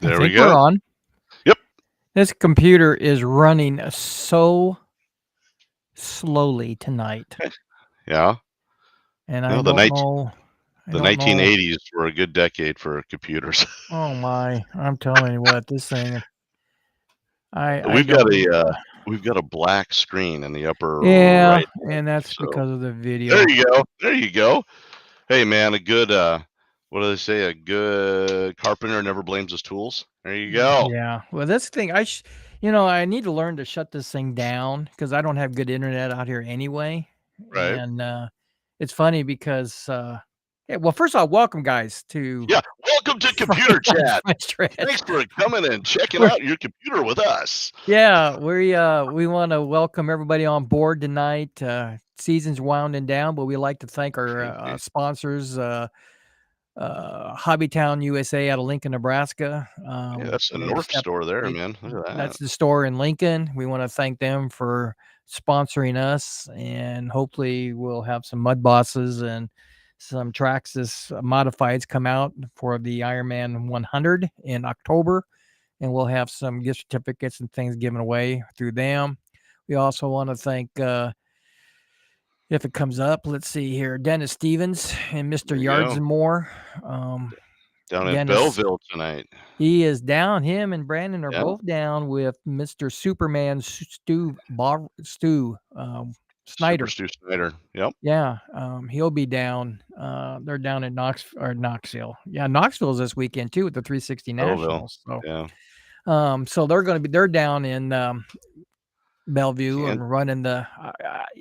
There we go. We're on. Yep. This computer is running so slowly tonight, Yeah. and No, I the don't know. the 1980s were a good decade for computers. Oh my! I'm telling you what, this thing. We've got a black screen in the upper Yeah, right. and that's So because of the video. there you go. There you go. Hey man, a good what do they say? A good carpenter never blames his tools. There you go. Yeah. Well, this thing, I need to learn to shut this thing down because I don't have good internet out here anyway. Right. And it's funny because, yeah. Well, first of all, welcome guys to Yeah. Welcome to Computer Chat. French Thanks for coming and checking We're- out your computer with us. Yeah, we want to welcome everybody on board tonight. Season's winding down, but we like to thank our sponsors, HOBBYTOWN USA out of Lincoln, Nebraska. Yeah, that's the North store there, man. Look at that. That's the store in Lincoln. We want to thank them for sponsoring us, and hopefully we'll have some mud bosses and some Traxxas modifieds come out for the Ironman 100 in October, and we'll have some gift certificates and things given away through them. We also want to thank, if it comes up, let's see here, Dennis Stevens and Mr. There you Yards go. and More. Um, Down in Dennis, Belleville tonight. he is down. Him and Brandon are Yeah. both down with Mr. Superman Stu Super Snyder. Stu Snyder. Yep. Yeah, he'll be down. They're down in Knoxville. Yeah, Knoxville's this weekend too with the 360 Belleville. Nationals. So, Yeah. so they're down in Bellevue And and running the.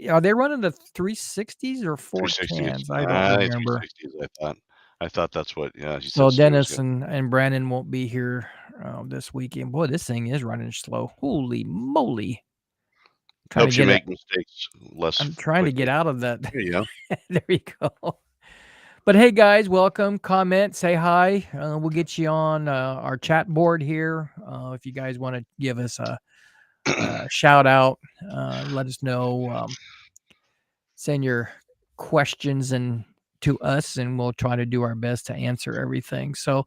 Are they running the 360s or 360s. 410s? I don't remember. 360s. I thought that's what. Yeah, he So said Stu was Dennis going. and Brandon won't be here this weekend. Boy, this thing is running slow. Holy moly! Trying to Helps you get it. make mistakes less I'm trying to get quickly. out of that. There you go. There you go. But hey, guys, welcome. Comment, say hi. We'll get you on our chat board here. If you guys want to give us a shout out, let us know. Send your questions and to us, and we'll try to do our best to answer everything. So,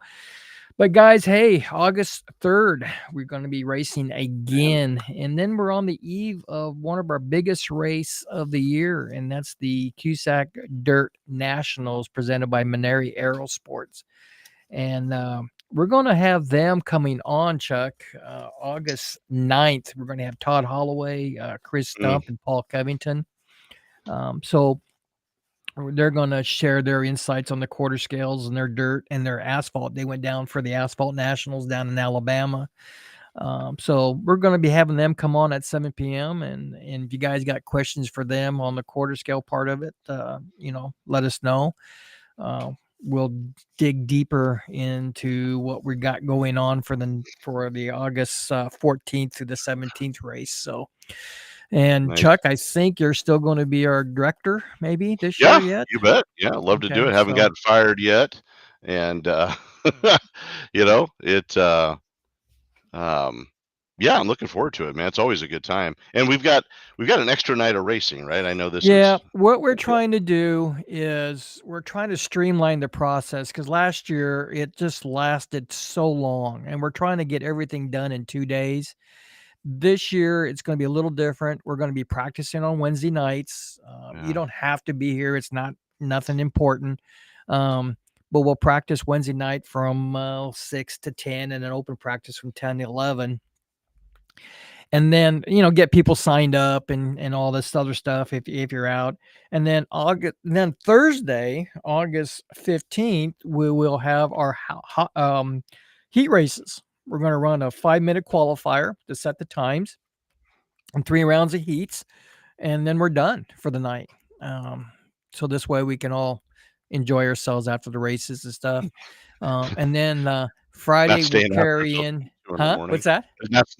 but guys, hey, August 3rd, we're going to be racing again. And then we're on the eve of one of our biggest race of the year, and that's the Cusack Dirt Nationals presented by Maneri Aerosports. And we're going to have them coming on, Chuck, August 9th. We're going to have Todd Holloway, Chris Stump, and Paul Covington. So they're going to share their insights on the quarter scales and their dirt and their asphalt. They went down for the Asphalt Nationals down in Alabama. So we're going to be having them come on at 7 p.m. And if you guys got questions for them on the quarter scale part of it, let us know. We'll dig deeper into what we got going on for the August 14th through the 17th race. So, and Nice. Chuck, I think you're still going to be our director maybe this Yeah, year yet. you bet. Yeah, love to do Okay, it. Haven't so gotten fired yet, and it. Yeah, I'm looking forward to it, man. It's always a good time, and we've got an extra night of racing, right? I know this yeah, is. what we're trying to do is we're trying to streamline the process because last year it just lasted so long, and we're trying to get everything done in 2 days. This year, it's going to be a little different. We're going to be practicing on Wednesday nights. You Yeah, don't have to be here. It's nothing important. But we'll practice Wednesday night from 6 to 10 and an open practice from 10 to 11. And then, get people signed up and all this other stuff if you're out. And then Thursday, August 15th, we will have our heat races. We're going to run a 5-minute qualifier to set the times and 3 rounds of heats, and then we're done for the night. So this way we can all enjoy ourselves after the races and stuff. And then Friday not we'll staying out carry till in. 2 in the morning. What's that?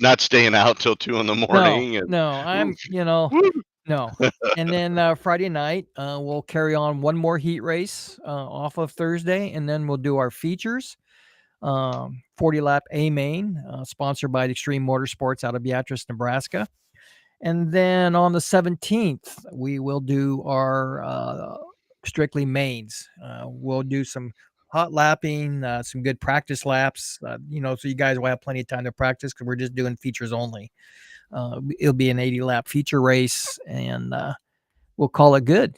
Not staying out till 2 in the morning. And No, I'm, oof, woo. no. And then Friday night, we'll carry on one more heat race off of Thursday, and then we'll do our features. 40 lap A main, sponsored by Extreme Motorsports out of Beatrice, Nebraska. And then on the 17th, we will do our strictly mains. We'll do some hot lapping, some good practice laps, so you guys will have plenty of time to practice because we're just doing features only. It'll be an 80 lap feature race, and we'll call it good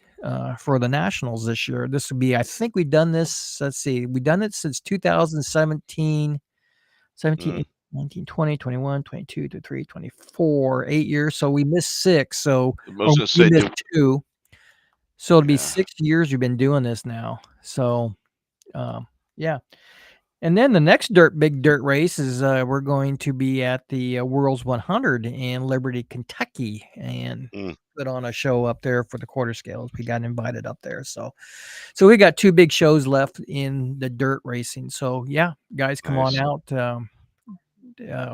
for the Nationals this year. This will be, I think we've done this, let's see, we've done it since 2017, 17, Mm. 19, 20, 21, 22, 23, 24, 8 years. So we missed 6. So, I or was gonna we say, missed 2. So it'll be yeah, 6 years you've been doing this now. So, yeah. And then the next big dirt race is we're going to be at the World's 100 in Liberty, Kentucky, and mm, put on a show up there for the quarter scales. We got invited up there, so we got 2 big shows left in the dirt racing. So yeah, guys, come on nice. out.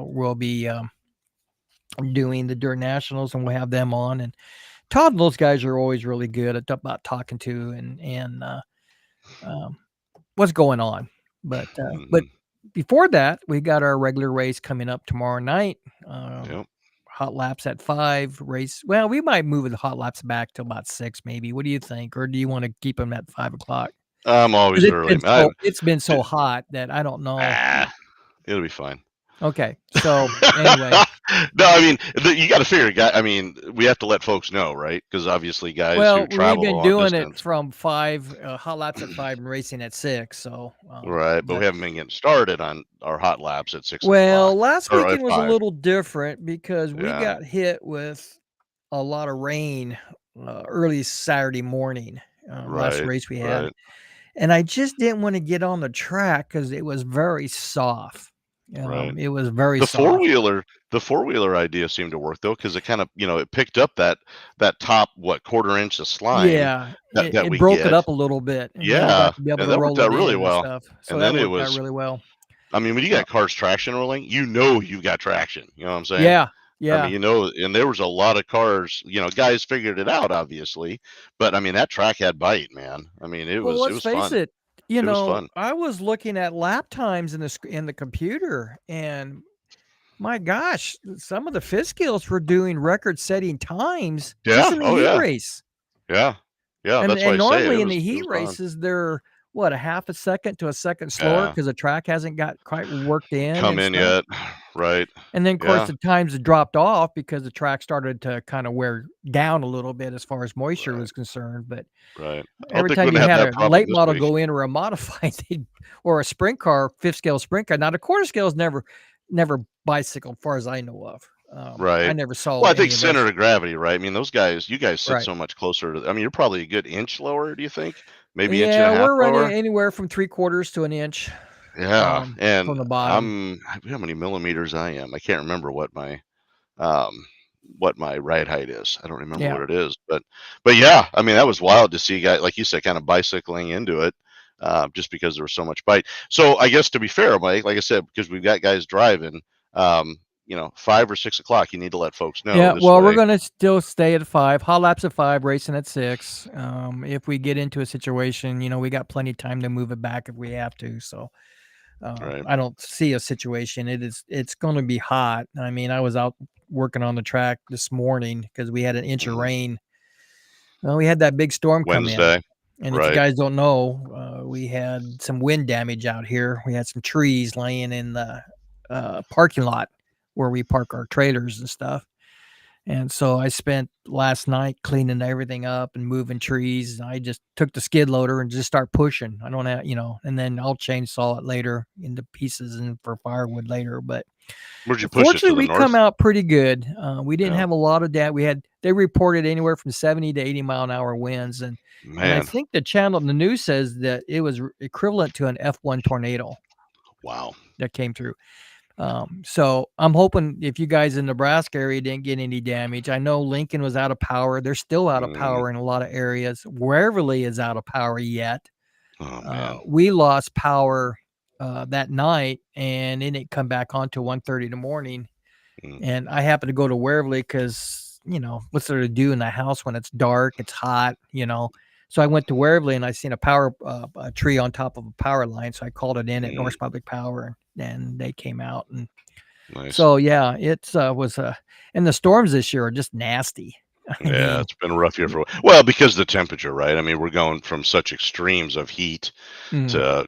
We'll be doing the dirt nationals, and we'll have them on. And Todd and those guys are always really good at about talking to and um, what's going on. But Mhm. before that, we got our regular race coming up tomorrow night. Yep. hot laps at 5, race. Well, we might move the hot laps back to about 6, maybe. What do you think? Or do you want to keep them at 5 o'clock? I'm Because always early. it's been so hot that I don't know. It'll be fine. Okay, so anyway. No, I mean, you got to figure, I mean, we have to let folks know, right? Because obviously, guys Well, who we've travel a been long doing it distance, from 5 hot laps at 5 and racing at 6. So right? But we haven't been getting started on our hot laps at 6 o'clock well, last or at weekend was a 5. little different because we Yeah, got hit with a lot of rain early Saturday morning. Last right, race we had, right. and I just didn't want to get on the track because it was very soft. Right. It was very The soft. four-wheeler idea seemed to work though, because it kind of, it picked up that top, what, quarter inch of slime Yeah, that it we broke it get. up a little bit, and then we Yeah, got to be able and to that worked roll out it in really and well. stuff. So And that then it worked out was, really well. I mean, when you Uh, got cars traction rolling, you've got traction. You know what I'm saying? yeah, I mean, yeah. and there was a lot of cars, guys figured it out, obviously, but I mean, that track had bite, man. I mean, it Well, was it let's was face fun. it, It was fun. I was looking at lap times in the computer, and my gosh, some of the Fiskills were doing record-setting times just Yeah. in the Oh heat yeah. race. Yeah. Yeah. That's why And I say it. normally It in was the it heat was fun. races, they're what, a half a second to a second slower Yeah. because the track hasn't got quite worked in Come and in stuff. yet. Right. And then, of course, Yeah. the times had dropped off because the track started to kind of wear down a little bit as far as moisture Right. was concerned. But Right. I don't every think we're time you gonna have had that a problem late this model week. go in or a modified, or a sprint car, fifth scale sprint car. Now the quarter scales never bicycled, as far as I know of. I Right. never saw Well, I think any of center us. of gravity, right? I mean, you guys sit Right. so much closer to. I mean, you're probably a good inch lower. Do you think? Maybe inch and Yeah, a half we're running lower. anywhere from 3/4 to an inch Yeah. And from the bottom. how many millimeters I am. I can't remember um what my ride height is. I don't remember Yeah. what it is, but yeah, I mean, that was wild to see guys like you said, kind of bicycling into it. Just because there was so much bite. So I guess to be fair, Mike, like I said, because we've got guys driving, 5 or 6 o'clock, you need to let folks know Yeah, this well, we're way. gonna still stay at 5, hot laps at 5, racing at 6. If we get into a situation, we got plenty of time to move it back if we have to. So Right. I don't see a situation. It's gonna be hot. I mean, I was out working on the track this morning because we had an inch of Mhm. rain. Well, we had that big storm come in. Wednesday. And if you Right. guys don't know, we had some wind damage out here. We had some trees laying in the parking lot where we park our trailers and stuff. And so I spent last night cleaning everything up and moving trees. I just took the skid loader and just start pushing. I don't have, and then I'll chainsaw it later into pieces and for firewood later. But Where'd you push it, fortunately, to the we come north? out pretty good. We didn't Yeah. have a lot of that. They reported anywhere from 70 to 80-mile-an-hour winds, and I Man. think the news says that it was equivalent to an F1 tornado Wow. that came through. So I'm hoping if you guys in Nebraska area didn't get any damage. I know Lincoln was out of power. They're still out of Mm. power in a lot of areas. Waverly is out of power yet. Oh man. We lost power that night, and then it come back on to 1:30 in the morning. Mm. And I happened to go to Waverly because, what's there to do in the house when it's dark, it's hot. So I went to Waverly and I seen a tree on top of a power line. So I called it in at Mm. North Public Power, and they came out. And Nice. so, yeah, and the storms this year are just nasty. I Yeah, mean, it's been a rough year for well, because the temperature, right? I mean, we're going from such extremes of heat mm, to,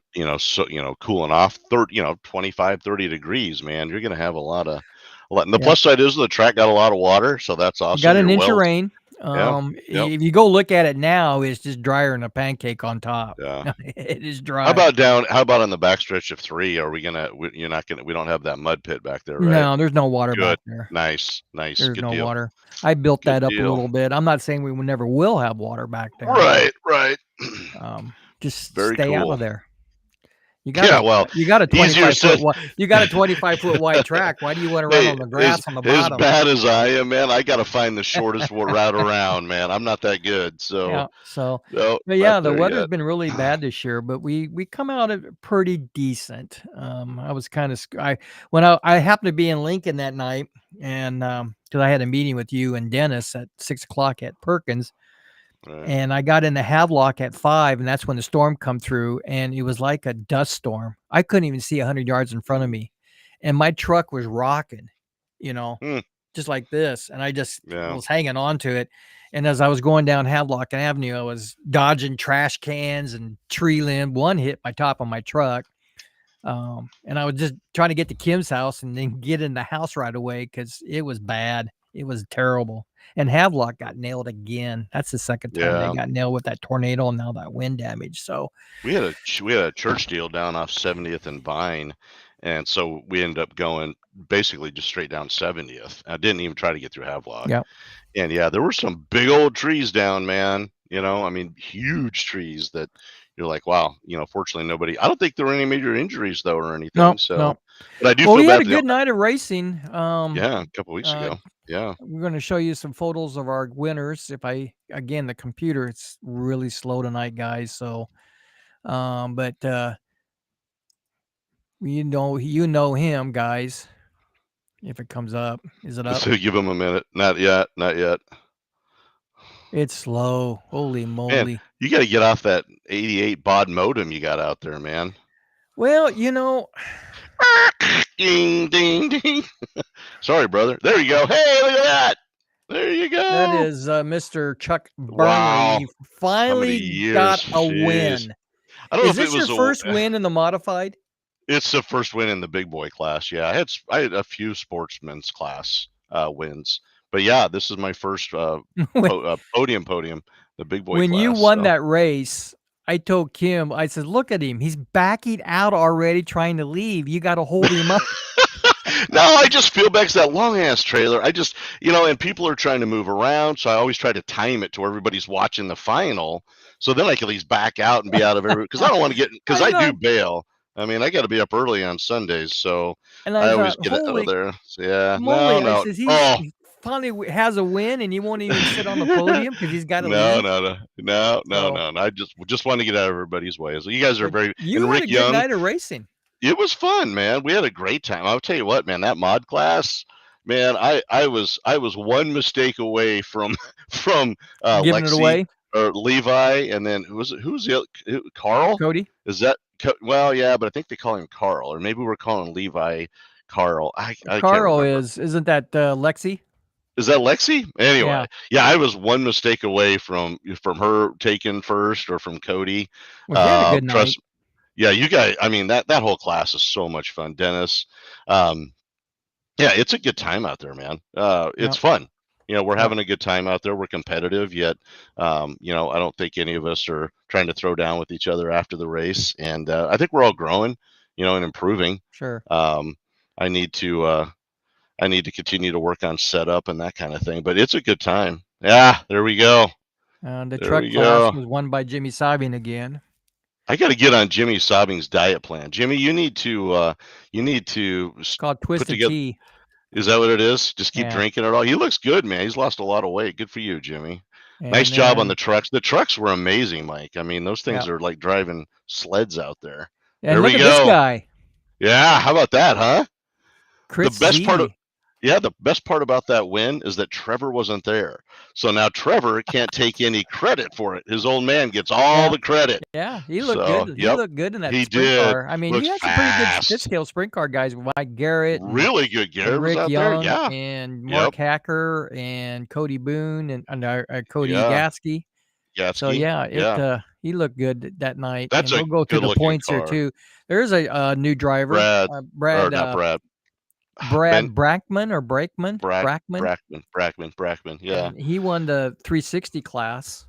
cooling off 30, 25, 30 degrees, man. You're gonna have a lot. And the yeah. plus side is the track got a lot of water, so that's We got awesome. an Your inch of wells. rain. Yeah. Yep. If you go look at it now, it's just drier than a pancake on top. Yeah. It is dry. How about on the backstretch of 3? Are we gonna you're not gonna we don't have that mud pit back there, right? No, there's no water Good. back there. Nice. Nice. There's Good no deal. water. I built Good that up a deal. little bit. I'm not saying we never will have water back there, but Right, right. just Very stay out cool. of there. Yeah, well, You got a easier 25 foot said. wide you got a 25-foot wide track. Why do you want to run Hey, on the grass on the as bottom? bad as I am, man, I gotta find the shortest route around, man. I'm not that good, so Yeah. So, no, but not yeah, the there weather's yet. been really bad this year, but we come out of it pretty decent. I was kind of I happened to be in Lincoln that night, and because I had a meeting with you and Dennis at 6 o'clock at Perkins, Right. and I got into Havelock at 5, and that's when the storm come through, and it was like a dust storm. I couldn't even see 100 yards in front of Mm. me, and my truck was rocking. You know, Hmm. just like this, and I just Yeah. was hanging on to it. And as I was going down Havelock Avenue, I was dodging trash cans and tree limb. One hit my top of my truck. And I was just trying to get to Kim's house and then get in the house right away because it was bad. It was terrible. And Havelock got nailed again. That's the second time they Yeah. got nailed with that tornado and now that wind damage. So We had a church deal down off 70th and Vine, and so we ended up going basically just straight down 70th. I didn't even try to get through Havelock. yeah, And yeah, there were some big old trees down, man. I mean, huge trees that you're like, wow. Fortunately, nobody. I don't think there were any major injuries though or anything. no, So, no. but I do Well, feel we had bad a for the. good night of racing. Yeah, a couple weeks Uh, ago. Yeah. we're going to show you some photos of our winners. Again, the computer, it's really slow tonight, guys. So, but you know him, guys. If it comes up, is it up? So give them a minute. Not yet. Not yet. It's slow. Holy Man, moly. you got to get off that 88 baud modem you got out there, man. Well, Ding, ding, ding. Sorry, brother. There you go. Hey, look at that. There you go. that is Mr. Chuck Wow. Burnley. He How many finally years? got a Jeez. win. I don't know Is if it this your was first win in the modified? It's the first win in the big boy class. Yeah, I had a few sportsman's class wins, but yeah, this is my first podium, the big boy When class. you won that race, I told Kim, I said, look at him. He's backing out already, trying to leave. You got to hold him up. No, I just feel back to that long ass trailer. I just, and people are trying to move around, so I always try to time it to where everybody's watching the final, so then I can at least back out and be out of every because I don't want to get because I do bail. I mean, I got to be up early on Sundays, so and I I always thought, get out of holy there. So, yeah, moly. I no. says, Oh, he finally has a win and he won't even sit on the podium because he's got to no, leave. no. I just want to get out of everybody's way. So you guys are But very you and had Rick a good Young. night of racing. It was fun, man. We had a great time. I'll tell you what, man. That mod class, man. I was one mistake away from from Giving it Lexi away, or Levi, and then who's the other, Carl? Cody. Is that well? Yeah, but I think they call him Carl, or maybe we're calling Levi Carl. I can't Carl remember. isn't that Lexi? Is that Lexi? Anyway, Yeah. yeah, I was one mistake away from her taking first or from Cody. Well, he had a good night. Trust. Yeah, you guys. I mean that whole class is so much fun, Dennis. Yeah, it's a good time out there, man. It's fun. We're having a good time out there. We're competitive, yet, I don't think any of us are trying to throw down with each other after the race. And I think we're all growing, and improving. Sure. I need to continue to work on setup and that kind of thing. But it's a good time. Yeah, there we go. The truck class was won by Jimmy Sabin again. I got to get on Jimmy Sobbing's diet plan. Jimmy, you need to It's called Twisted Tea. Is that what it is? Just keep drinking it all. He looks good, man. He's lost a lot of weight. Good for you, Jimmy. And nice job on the trucks. The trucks were amazing, Mike. I mean, those things are like driving sleds out there. And there look we at go. This guy. Yeah, how about that, huh? Chris the best Z. part of the best part about that win is that Trevor wasn't there. So now Trevor can't take any credit for it. His old man gets all the credit. Yeah, he looked good. He looked good in that sprint car. I mean, he had some pretty good fifth scale sprint car guys. Mike Garrett. Really good. Garrett Rick was out Young, there. Yeah. And Mark Hacker and Cody Boone and Cody Gasky. So yeah, he looked good that night. That's and we'll go through the points car. here too. There's a new driver, Brad Brackman or Brackman. Yeah. And he won the 360 class.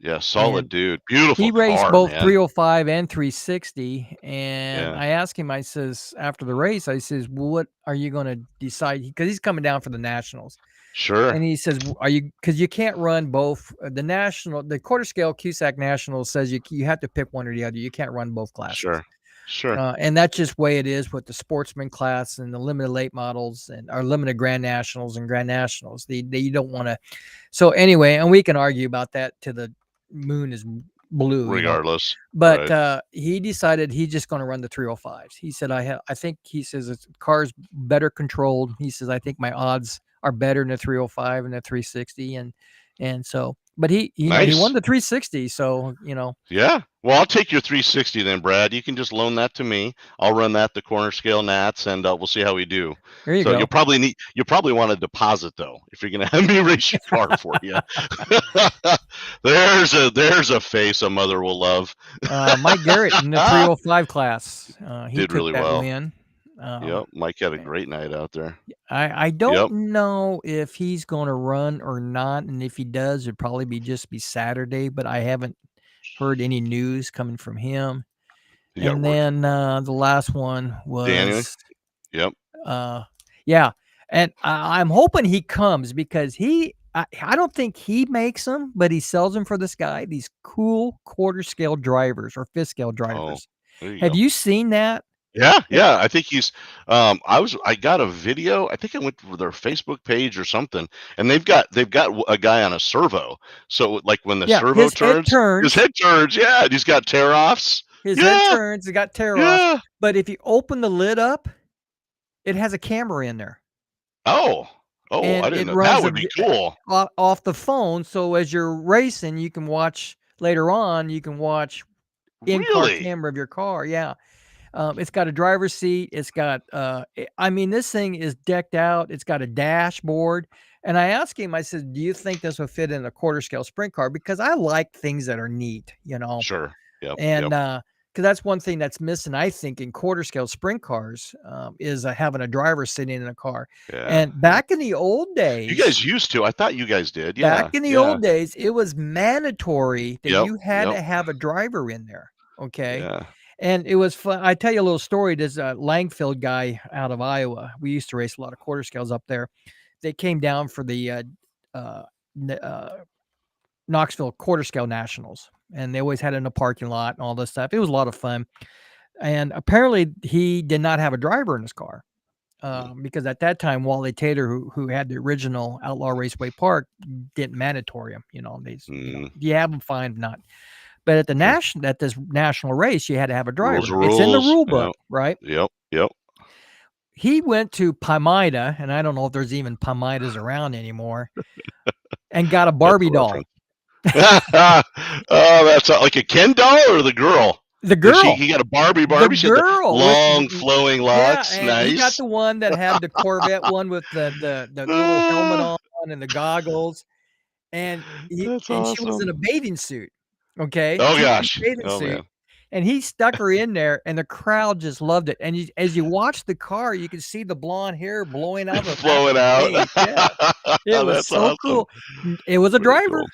Yeah, solid dude. Beautiful. He raced car, both man. 305 and 360. And I asked him, I says, after the race, I says, what are you going to decide? Because he's coming down for the Nationals. Sure. And he says, because you can't run both the quarter scale CUSAC Nationals says you have to pick one or the other. You can't run both classes. Sure. And that's just the way it is with the sportsman class and the limited late models and our limited Grand Nationals and Grand Nationals. You don't want to. So anyway, and we can argue about that to the moon is blue. Regardless. But he decided he's just going to run the 305s. He said, I think he says the car's better controlled. He says, I think my odds are better in the 305 and the 360. And so But he won Nice. the 360. So Yeah. Well, I'll take your 360 then, Brad. You can just loan that to me. I'll run that the corner scale Nats, and we'll see how we do. there you So go. you'll probably want a deposit though if you're gonna have me race your car for you. there's a face a mother will love. Mike Garrett in the 305 class. He Did took really that well. win. Yep. Mike had a great night out there. I don't Yep. know if he's going to run or not, and if he does, it'd probably be Saturday. But I haven't heard any news coming from him. You got And work. then the last one Daniel. was Yep. yeah, and I'm hoping he comes because I don't think he makes them, but he sells them for this guy. These cool quarter scale drivers or fifth scale Oh, drivers. there you Have go. you seen that? Yeah. I think he's. I got a video. I think I went to their Facebook page or something, and they've got a guy on a servo. So like when the Yeah, servo his head his turns. head turns. Yeah, and he's got tear offs. His head Yeah, turns. It got tear offs. yeah. But if you open the lid up, it has a camera in there, Oh, I and didn't it know. runs That would be cool. off the phone. So as you're racing, you can watch later on. You can watch in-car Really? camera of your car. Yeah. It's got a driver's seat. It's got, I mean, this thing is decked out. It's got a dashboard. And I asked him, I said, do you think this will fit in a quarter scale sprint car? Because I like things that are neat, Sure. Yep. and, Yep. because that's one thing that's missing, I think, in quarter scale sprint cars, is having a driver sitting in a car. Yeah. And back in the old You days, guys used to. I thought you guys did. Yeah. it was mandatory that Yep. you had Yep. to have a driver in there. Okay. Yeah. And it was fun. I tell you a little story. There's a Langfield guy out of Iowa. We used to race a lot of quarter scales up there. They came down for the uh, Knoxville quarter scale nationals, and they always had it in the parking lot and all this stuff. It was a lot of fun. And apparently, he did not have a driver in his car because at that time, Wally Tater, who had the original Outlaw Raceway Park, didn't mandatory him. You have them, fine, not. But at this national race, you had to have a driver. Rules are It's in the rules. rule book, right? Yep. Yep. He went to Palmyra, and I don't know if there's even Palmyras around anymore, and got a Barbie doll. Oh, that's like a Ken doll or the girl? The girl. He got a Barbie. The She had the girl long flowing locks. Yeah, and Nice. he got the one that had the Corvette one with the little helmet on and the goggles, and That's she was awesome. in a bathing suit. Okay. Oh Two-piece gosh. bathing Oh suit. man. And he stuck her in there, and the crowd just loved it. And as you watch the car, you can see the blonde hair blowing out of the Flowing out. Yeah. It was That's so awesome. cool. It was a Very driver. cool.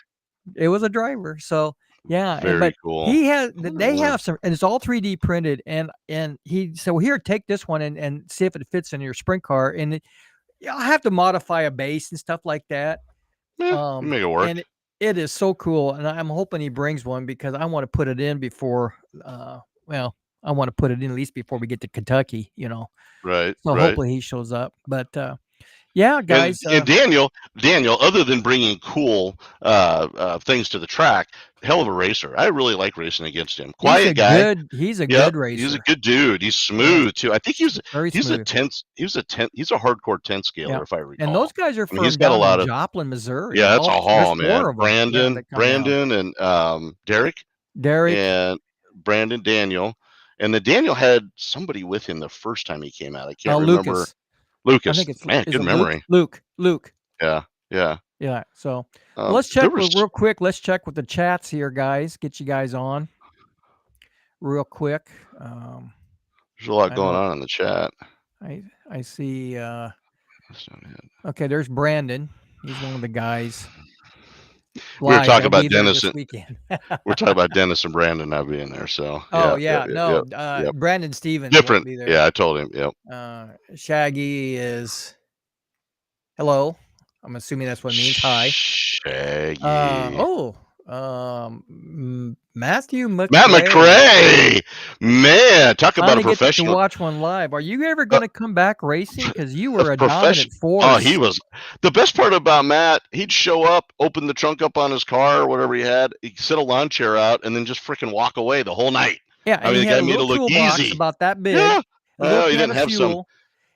It was a driver. So yeah, Very cool. he has they have some, and it's all 3D printed. And he said, well, here, take this one and see if it fits in your sprint car. And I'll have to modify a base and stuff like that. Yeah, make it work. And it is so cool. And I'm hoping he brings one because I want to put it in before I want to put it in at least before we get to Kentucky, Right. So right. hopefully he shows up. But yeah, guys. And Daniel, other than bringing cool things to the track, hell of a racer. I really like racing against him. Quiet guy. He's a good racer. He's a good dude. He's smooth too. I think he's smooth. He's a hardcore 10 scaler, if I recall. And those guys are from he's got a lot of Joplin, Missouri. Yeah, that's a haul, man. Brandon and Derek and Brandon Daniel. And the Daniel had somebody with him the first time he came out. I can't remember. Lucas. I think it's good memory. Luke. Yeah. So let's check real quick. Let's check with the chats here, guys. Get you guys on real quick. There's a lot going on in the chat. I see. Okay, there's Brandon. He's one of the guys. We were talking about Dennis this weekend. We're talking about Dennis and Brandon not being there. So Brandon Stevens different. Be there. Yeah, I told him. Yep. Shaggy is hello. I'm assuming that's what it means. Hi. Shaggy. Matthew McRae. Matt McRae. Man, talk about a professional. To watch one live. Are you ever going to come back racing? Because you were a dominant force. Oh, he was. The best part about Matt, he'd show up, open the trunk up on his car or whatever he had, he'd sit a lawn chair out, and then just freaking walk away the whole night. Yeah, and I mean, he the guy had made it look easy. About that big. Yeah. He didn't have some.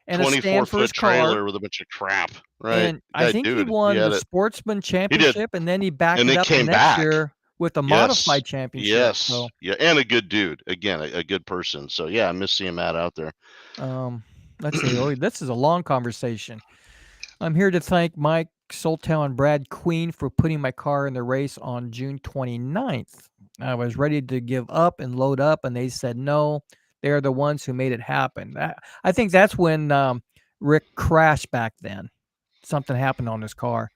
and a stand for 24-foot his car. trailer with a bunch of crap, right? And I Guy, think he dude, he won had the it. Sportsman He did, Championship, and then he backed and it then up the came next back. year with a Yes, modified championship. yes, So, yeah, and a good dude. Again, a good person. So yeah, I miss seeing Matt out there. let's see. Oh, this is a long conversation. I'm here to thank Mike Soltow and Brad Queen for putting my car in the race on June 29th. I was ready to give up and load up, and they said no. They're the ones who made it happen. I think that's when Rick crashed back then. Something happened on his car.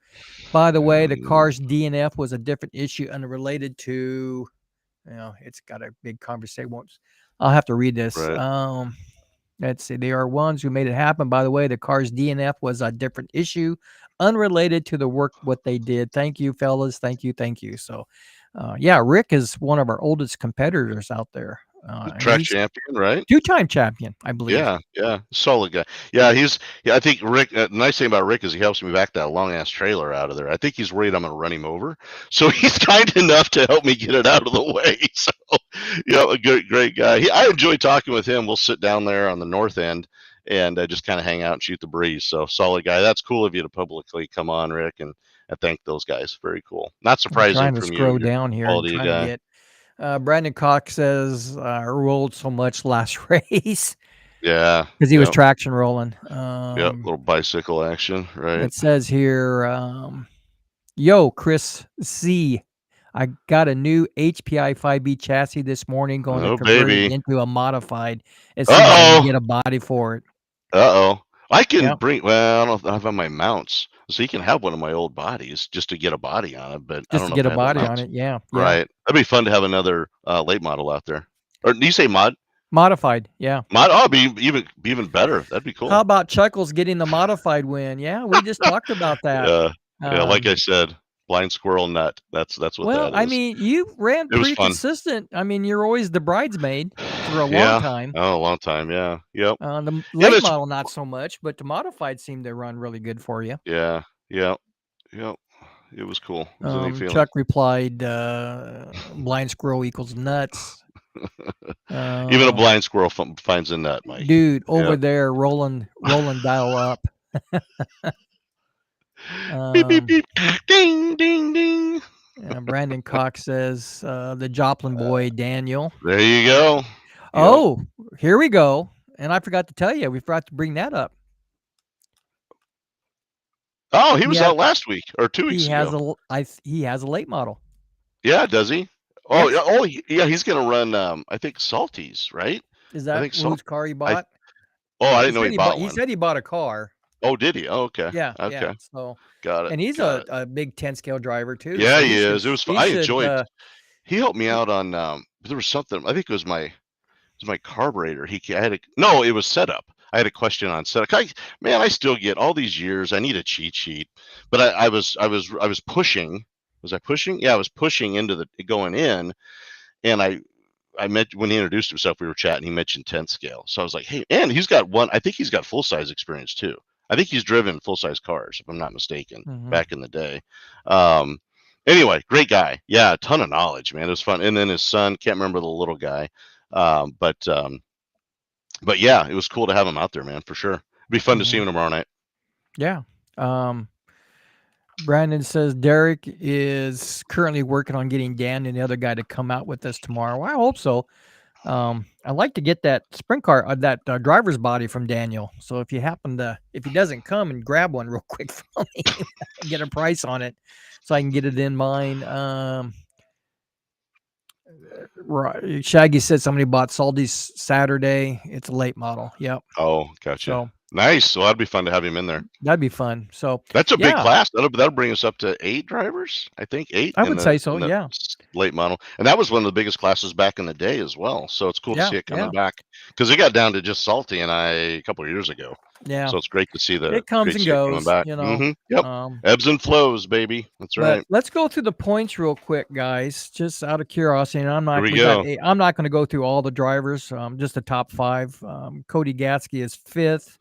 By the way, the car's DNF was a different issue unrelated to, it's got a big conversation. I'll have to read this. Right. Let's see. They are ones who made it happen. By the way, the car's DNF was a different issue unrelated to the work, what they did. Thank you, fellas. Thank you. Thank you. So, yeah, Rick is one of our oldest competitors out there. And Track he's champion, right? two-time champion, I believe. Yeah, yeah, solid guy. Yeah, I think Rick. Nice thing about Rick is he helps me back that long ass trailer out of there. I think he's worried I'm gonna run him over, so he's kind enough to help me get it out of the way. So, yeah, a great guy. I enjoy talking with him. We'll sit down there on the north end and just kind of hang out and shoot the breeze. So, solid guy. That's cool of you to publicly come on, Rick, and I thank those guys. Very cool. Not I'm surprising trying to from you. scroll You're down here and quality trying to guy. get. Brandon Cox says rolled so much last race Yeah, because he was traction rolling. yeah, little bicycle action, right? It says here, yo, Chris C. I got a new HPI 5B chassis this morning, going to convert it into a modified as soon as I can get a body for it. I can bring, well, I don't have my mounts, so you can have one of my old bodies just to get a body on it, but I Just don't to know get if a I have the body on mounts. it, yeah. Right. That'd be fun to have another late model out there. Or do you say mod? Modified, yeah. Mod, oh, be even better. That'd be cool. How about Chuckles getting the modified win? Yeah, we just talked about that. Yeah, like I said, blind squirrel nut. That's what that is. Well, I mean, you ran It was pretty fun. consistent. I mean, you're always the bridesmaid for a long Yeah. time. Oh, a long time. Yeah. Yep. The late model, not so much, but the modified seemed to run really good for you. Yeah. Yep. Yep. It was cool. It was a neat feeling. Chuck replied, blind squirrel equals nuts. Even a blind squirrel finds a nut, Mike. Dude, over there, rolling dial up. Beep, beep, beep. Ding, ding, ding. Brandon Cox says, the Joplin boy, Daniel. There you go. Oh, here we go. And I forgot to tell you, we forgot to bring that up. Oh, he was out last week or 2 weeks ago. He has a late model. Yeah, does he? Oh, Yes. yeah, he's gonna run. I think Salties, right? Is that whose car he bought? I didn't know he bought one. He said he bought a car. Oh, did he? Oh, okay. Yeah. Okay. Yeah. So got it. And he's a big 10 scale driver too. Yeah, so he is. It was fun. I enjoyed. He helped me out on. There was something. I think it was my carburetor. No, it was setup. I had a question on setup. I still get all these years. I need a cheat sheet, but I was pushing. Was I pushing? Yeah, I was pushing into the going in, and I met when he introduced himself. We were chatting. He mentioned 10 scale, so I was like, hey, and he's got one. I think he's got full size experience too. I think he's driven full size cars, if I'm not mistaken, back in the day. Anyway, great guy. Yeah, a ton of knowledge, man. It was fun. And then his son, can't remember the little guy. But yeah, it was cool to have him out there, man, for sure. It'd be fun to see him tomorrow night. Yeah. Brandon says Derek is currently working on getting Dan and the other guy to come out with us tomorrow. Well, I hope so. I'd like to get that sprint car, that driver's body from Daniel. So if he doesn't come, and grab one real quick from me, get a price on it so I can get it in mine. Right. Shaggy said somebody bought Salty's Saturday. It's a late model. Yep. Oh, gotcha. So, nice. So that'd be fun to have him in there. That'd be fun. So that's a big class. That'll bring us up to 8 drivers. I think 8. I would say so. Yeah. Late model, and that was one of the biggest classes back in the day as well. So it's cool to see it coming back because it got down to just Salty and I a couple of years ago. Yeah. So it's great to see it comes and goes. Back. Yep. Ebbs and flows, baby. That's right. Let's go through the points real quick, guys. Just out of curiosity, and I'm not going to go through all the drivers. Just the top 5. Cody Gatsky is 5th.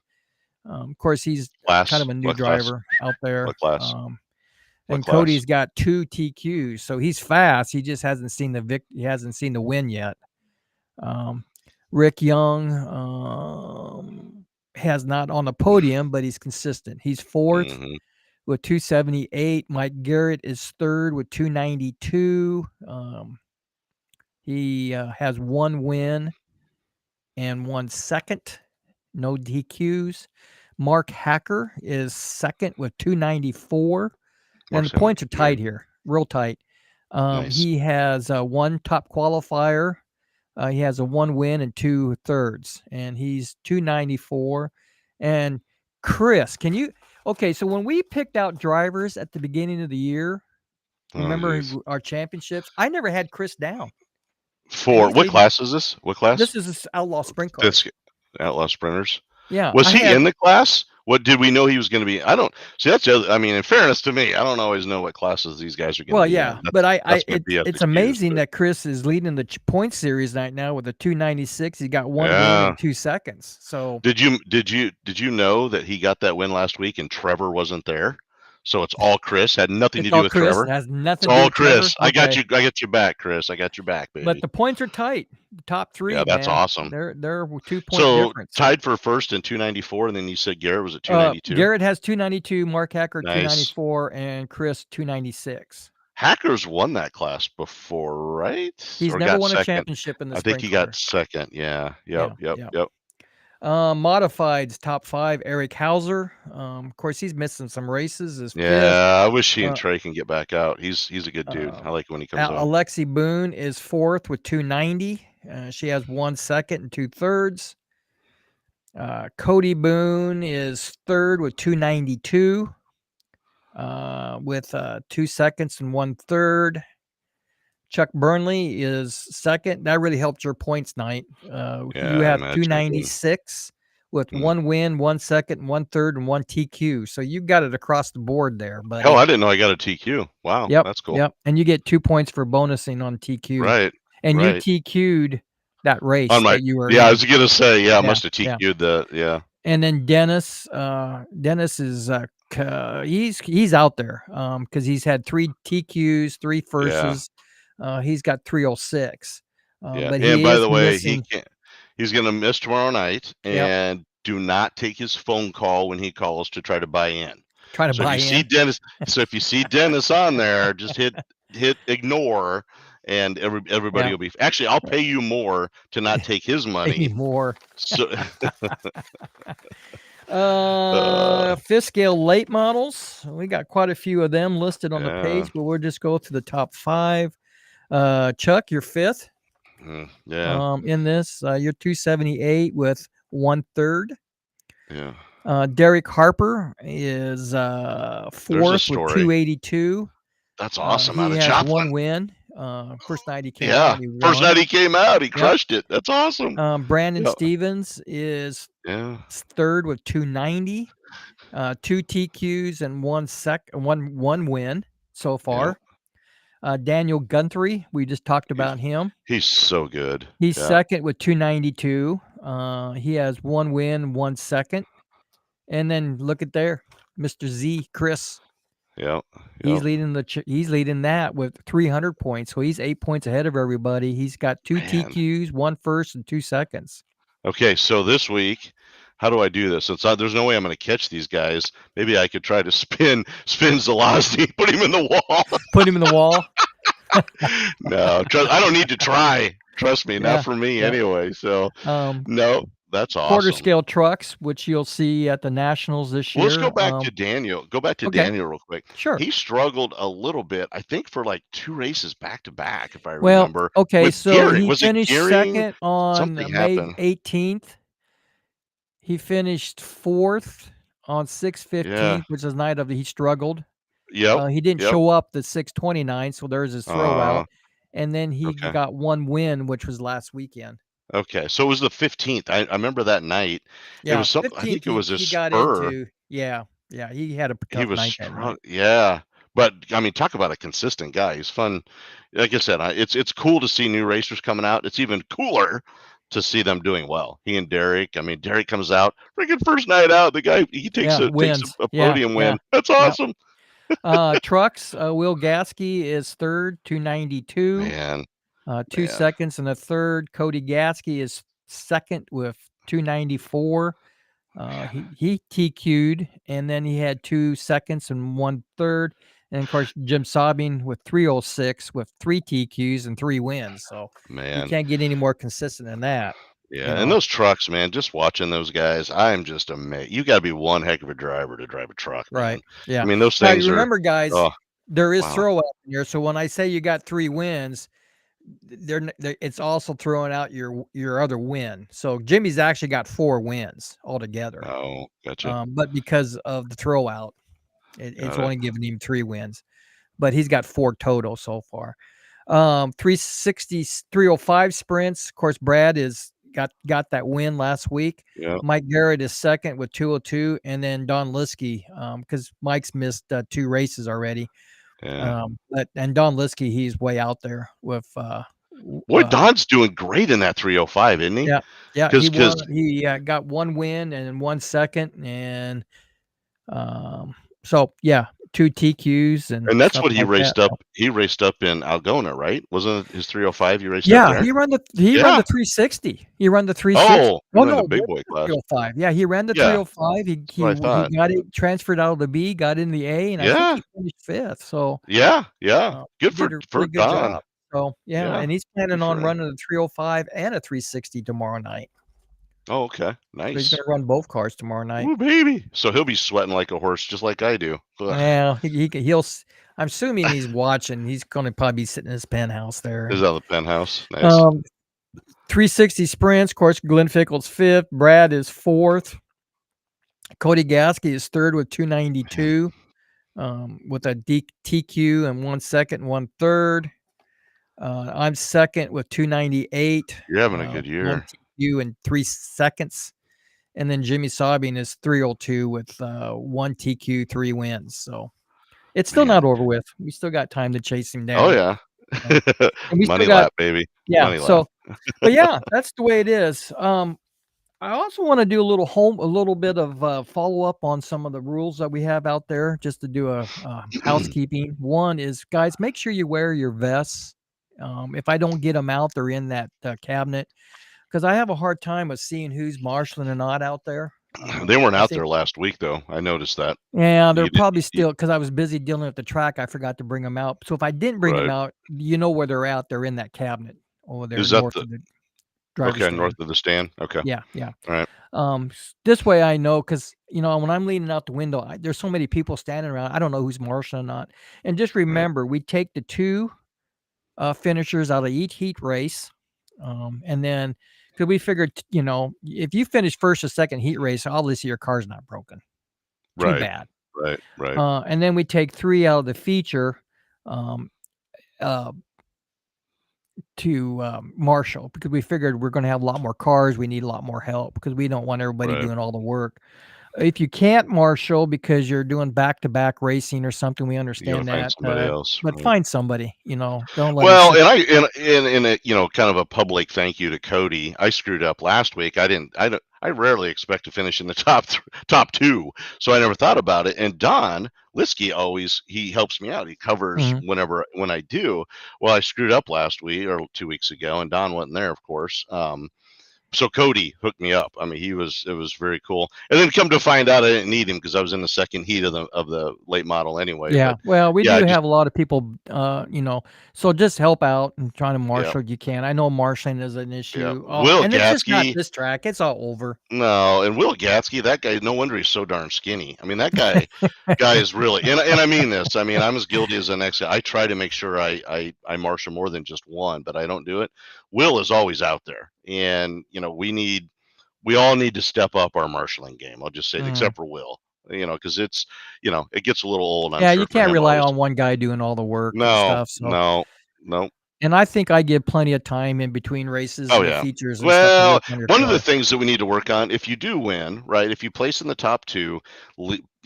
Of course, he's kind of a new driver out there. What class? Cody's got 2 TQs, so he's fast. He just hasn't seen the win yet. Rick Young, has not on the podium, but he's consistent. He's fourth Hmm. with 278. Mike Garrett is third with 292. He has one win and 1 second, no DQs. Mark Hacker is second with 294. And Mark's the having a points are good year. tight here, real tight. Nice. He has one top qualifier. He has a one win and 2/3, and he's 294. And Chris, can you? Okay, so when we picked out drivers at the beginning of the year, Oh, remember geez. our championships? I never had Chris down, and For he's what leading. class is this? What class? This is this Outlaw Sprint Cars. Fifth Outlaw Sprinters. Yeah, Was I he had. in the class? What did we know he was going to be? I don't see. That's the other, I mean, in fairness to me, I don't always know what classes these guys are going to Well, be yeah, in. but That's my BS it's excuse. amazing But that Chris is leading the point series right now with a 296. He got one win in yeah. 2 seconds. So Did you know that he got that win last week and Trevor wasn't there? So it's all Chris. Had nothing to it's do all with Chris. It Trevor. has It's nothing to do all with Trevor. Chris. I got Okay. you. I got your back, Chris. I got your back, But baby. the points are tight. The top Yeah, three, that's man. awesome. They're 2 point So difference. tied for first in 294, and then you said Garrett was at 292. Garrett has 292, Mark Hacker Nice. 294, and Chris 296. Hackers won that class before, right? He's Or never got won a second? championship in the I think sprint he got car. second. Yeah. Yep. Yeah, Yep. yeah. Yep. Modifieds top 5, Eric Hauser. Of course, he's missing some races. Is fifth. Yeah. I wish he and Uh, Trey can get back out. He's a good dude. I like when he comes out. Alexi Boone is fourth with 290. She has 1 second and 2/3. Cody Boone is third with 292. With 2 seconds and 1/3. Chuck Burnley is second. That really helped your points night. You Yeah, I have imagine it did. 296 with Hmm. 1 win, 1 second, and 1/3, and 1 TQ. So you got it across the board there, buddy. Hell, I didn't know I got a TQ. Wow, Yep, that's cool. yep. And you get 2 points for bonusing on TQ. Right, And you right. TQ'd that race On my that you were yeah, I in. was gonna say yeah, I Yeah, must have yeah. TQ'd the yeah. And then Dennis, Dennis is he's out there because he's had 3 TQs, 3 Yeah, firsts. He's got 306. yeah. But And he by is the way, he missing. can't. He's gonna miss tomorrow night, Yep, and do not take his phone call when he calls to try to buy in. try to So if buy you see in Dennis on there, just hit ignore, and everybody yeah, will be. Actually, I'll pay you more to not take his money. anymore. So Fifth scale late models. We got quite a few of them listed on the yeah, page, but we'll just go to the top 5. Chuck, you're fifth yeah, in this. You're 278 with 1/3. yeah. Derek Harper is There's a fourth with story. 282. That's awesome. Out He of has Joplin. 1 win. First night he came Yeah, out, he first won. night he came out, he Yep. crushed it. That's awesome. Brandon Yep. Stevens is Yeah, third with 290. 2 TQs and 1 win so far. Daniel Guthrie, we just talked about him. he's so good. He's Yeah, second with 292. He has 1 win, 1 second. And then look at there, Mr. Z, Chris. yeah, He's yep. leading that with 300 points. So he's 8 points ahead of everybody. He's got 2 Man. TQs, 1 first, and 2 seconds. Okay, so this week, how do I do this? Since there's no way I'm going to catch these guys, maybe I could try to spin Zelazny, put him in the wall. Put him in the wall. No, I don't need to try. Trust me, Yeah, not for me yeah. anyway. So no, that's awesome. Quarter scale trucks, which you'll see at the Nationals this year. Let's go back to Daniel. Go back to okay. Daniel real quick. Sure. He struggled a little bit, I think, for like 2 races back to back, if I Well, remember. okay, With so Gearing. he Was it finished Gearing? second on Something May happened. 18th. He finished fourth on 6/15, Yeah. which is the night of he struggled. Yep. He didn't Yep. show up the 6/29, so there's his throwout. And then he Okay. got 1 win, which was last weekend. Okay, so it was the 15th. I remember that night. It Yeah, was something. I 15th think it was a he got spur. into. Yeah, he had a He tough was night that strong. night. Yeah, but I mean, talk about a consistent guy. He's fun. Like I said, it's cool to see new racers coming out. It's even cooler to see them doing well. He and Derek. I mean, Derek comes out freaking first night out. The guy he takes a podium win. That's awesome. Trucks. Will Gasky is third, 292. Man, 2 seconds and a third. Cody Gasky is second with 294. He TQ'd, and then he had 2 seconds and 1/3. And of course, Jim Sabine with 306 with 3 TQs and 3 wins. So you Man. can't get any more consistent than that. You Yeah, and know, those trucks, man, just watching those guys, I'm just amazed. You got to be one heck of a driver to drive a truck, man. right? Yeah. I mean, those Now you things are, remember, guys, oh, there is wow. throw out in here. So when I say you got 3 wins, it's also throwing out your other win. So Jimmy's actually got 4 wins altogether. Oh, gotcha. But because of the throw out, it's Got it. only giving him 3 wins. But he's got 4 total so far. 360, 305 sprints. Of course, Brad is got that win last week. Yeah, Mike Garrett is second with 202, and then Don Liskey, because Mike's missed 2 races already. yeah. And Don Liskey, he's way out there with Boy, Don's doing great in that 305, isn't he? yeah, yeah. He Because won. He got 1 win and 1 second, and so yeah, 2 TQs and and that's stuff what he like that. raced up. He raced up in Algona, right? Wasn't it his 305 he raced up Yeah, there? he run Yeah. the 360. He run the 360. Oh, he Oh, ran the no, big that's boy the class. 305. Yeah, he ran the Yeah, 305. He that's he what I he thought. got it transferred out of the B, got in the A, and I think Yeah, he finished 5th. So, yeah, yeah. he Good did a for really good Don. job. So, yeah, Yeah, and he's good planning for on him. running a 305 and a 360 tomorrow night. Oh, okay, So he's nice. gonna run both cars tomorrow night. Ooh, baby. So he'll be sweating like a horse, just like I do. Ugh. Well, he'll I'm assuming he's watching. He's gonna probably be sitting in his penthouse there. Is And, that the penthouse? Nice. 360 sprints. Of course, Glenn Fickle's 5th. Brad is 4th. Cody Gasky is 3rd with 292, with a TQ and 1 second and 1/3. I'm 2nd with 298, You're having a good 1 year. TQ and 3 seconds. And then Jimmy Sabine is 302 with 1 TQ, 3 wins. So it's still Man. not over with. We still got time to chase him Oh, down. yeah. So, and we still Money got, lap, baby. yeah. Money lap. So, but yeah, that's the way it is. I also want to do a little bit of follow up on some of the rules that we have out there, just to do a housekeeping. One is, guys, make sure you wear your vests. If I don't get them out, they're in that cabinet, because I have a hard time with seeing who's marshaling and not out there. They weren't I out think, there last week, though. I noticed that. yeah, they're You did, probably still, because I was busy dealing with the track. I forgot to bring them out. So if I didn't bring them right. out, you know where they're at. They're in that cabinet over there Is that north the of the driver's okay, north stand. of the stand? Okay. Yeah, yeah. All right. This way I know, because when I'm leaning out the window, there's so many people standing around. I don't know who's marshaling or not. And just Right. remember, we take the 2 finishers out of each heat race, and then, because we figured, if you finish first or second heat race, obviously your car's not broken. Too Right. bad. Right. Right. And then we take 3 out of the feature, um, uh, to marshal, because we figured we're going to have a lot more cars. We need a lot more help because we don't want everybody Right. doing all the work. If you can't marshal because you're doing back-to-back racing or something, we You gotta understand find that. somebody else. But Right. find somebody, don't let it Well, sit. and I in a kind of a public thank you to Cody. I screwed up last week. I rarely expect to finish in the top 2, so I never thought about it. And Don Liskey always he helps me out. He covers Mhm. when I do. Well, I screwed up last week or 2 weeks ago, and Don wasn't there, of course. So Cody hooked me up. I mean, it was very cool. And then come to find out I didn't need him because I was in the second heat of the late model anyway. Yeah, But well, we yeah, do I just have a lot of people, so just help out and trying to yeah, marshal you can. I know marshaling is an yeah. issue, Will and it's just not Gatsky. this track. It's all over. No, and Will Gatsky, that guy, no wonder he's so darn skinny. I mean, that guy is really, and I mean this. I mean, I'm as guilty as the next guy. I try to make sure I marshal more than just one, but I don't do it. Will is always out there, and we all need to step up our marshaling game. I'll just say, it, Mhm. except for Will, because it's it gets a little old. I'm Yeah, sure you for can't him rely always. on one guy doing all the work and No, stuff, so. no, no. And I think I give plenty of time in between races Oh and the yeah. features and stuff to Well, work on your one of the car. things that we need to work on, if you do win, right? If you place in the top 2,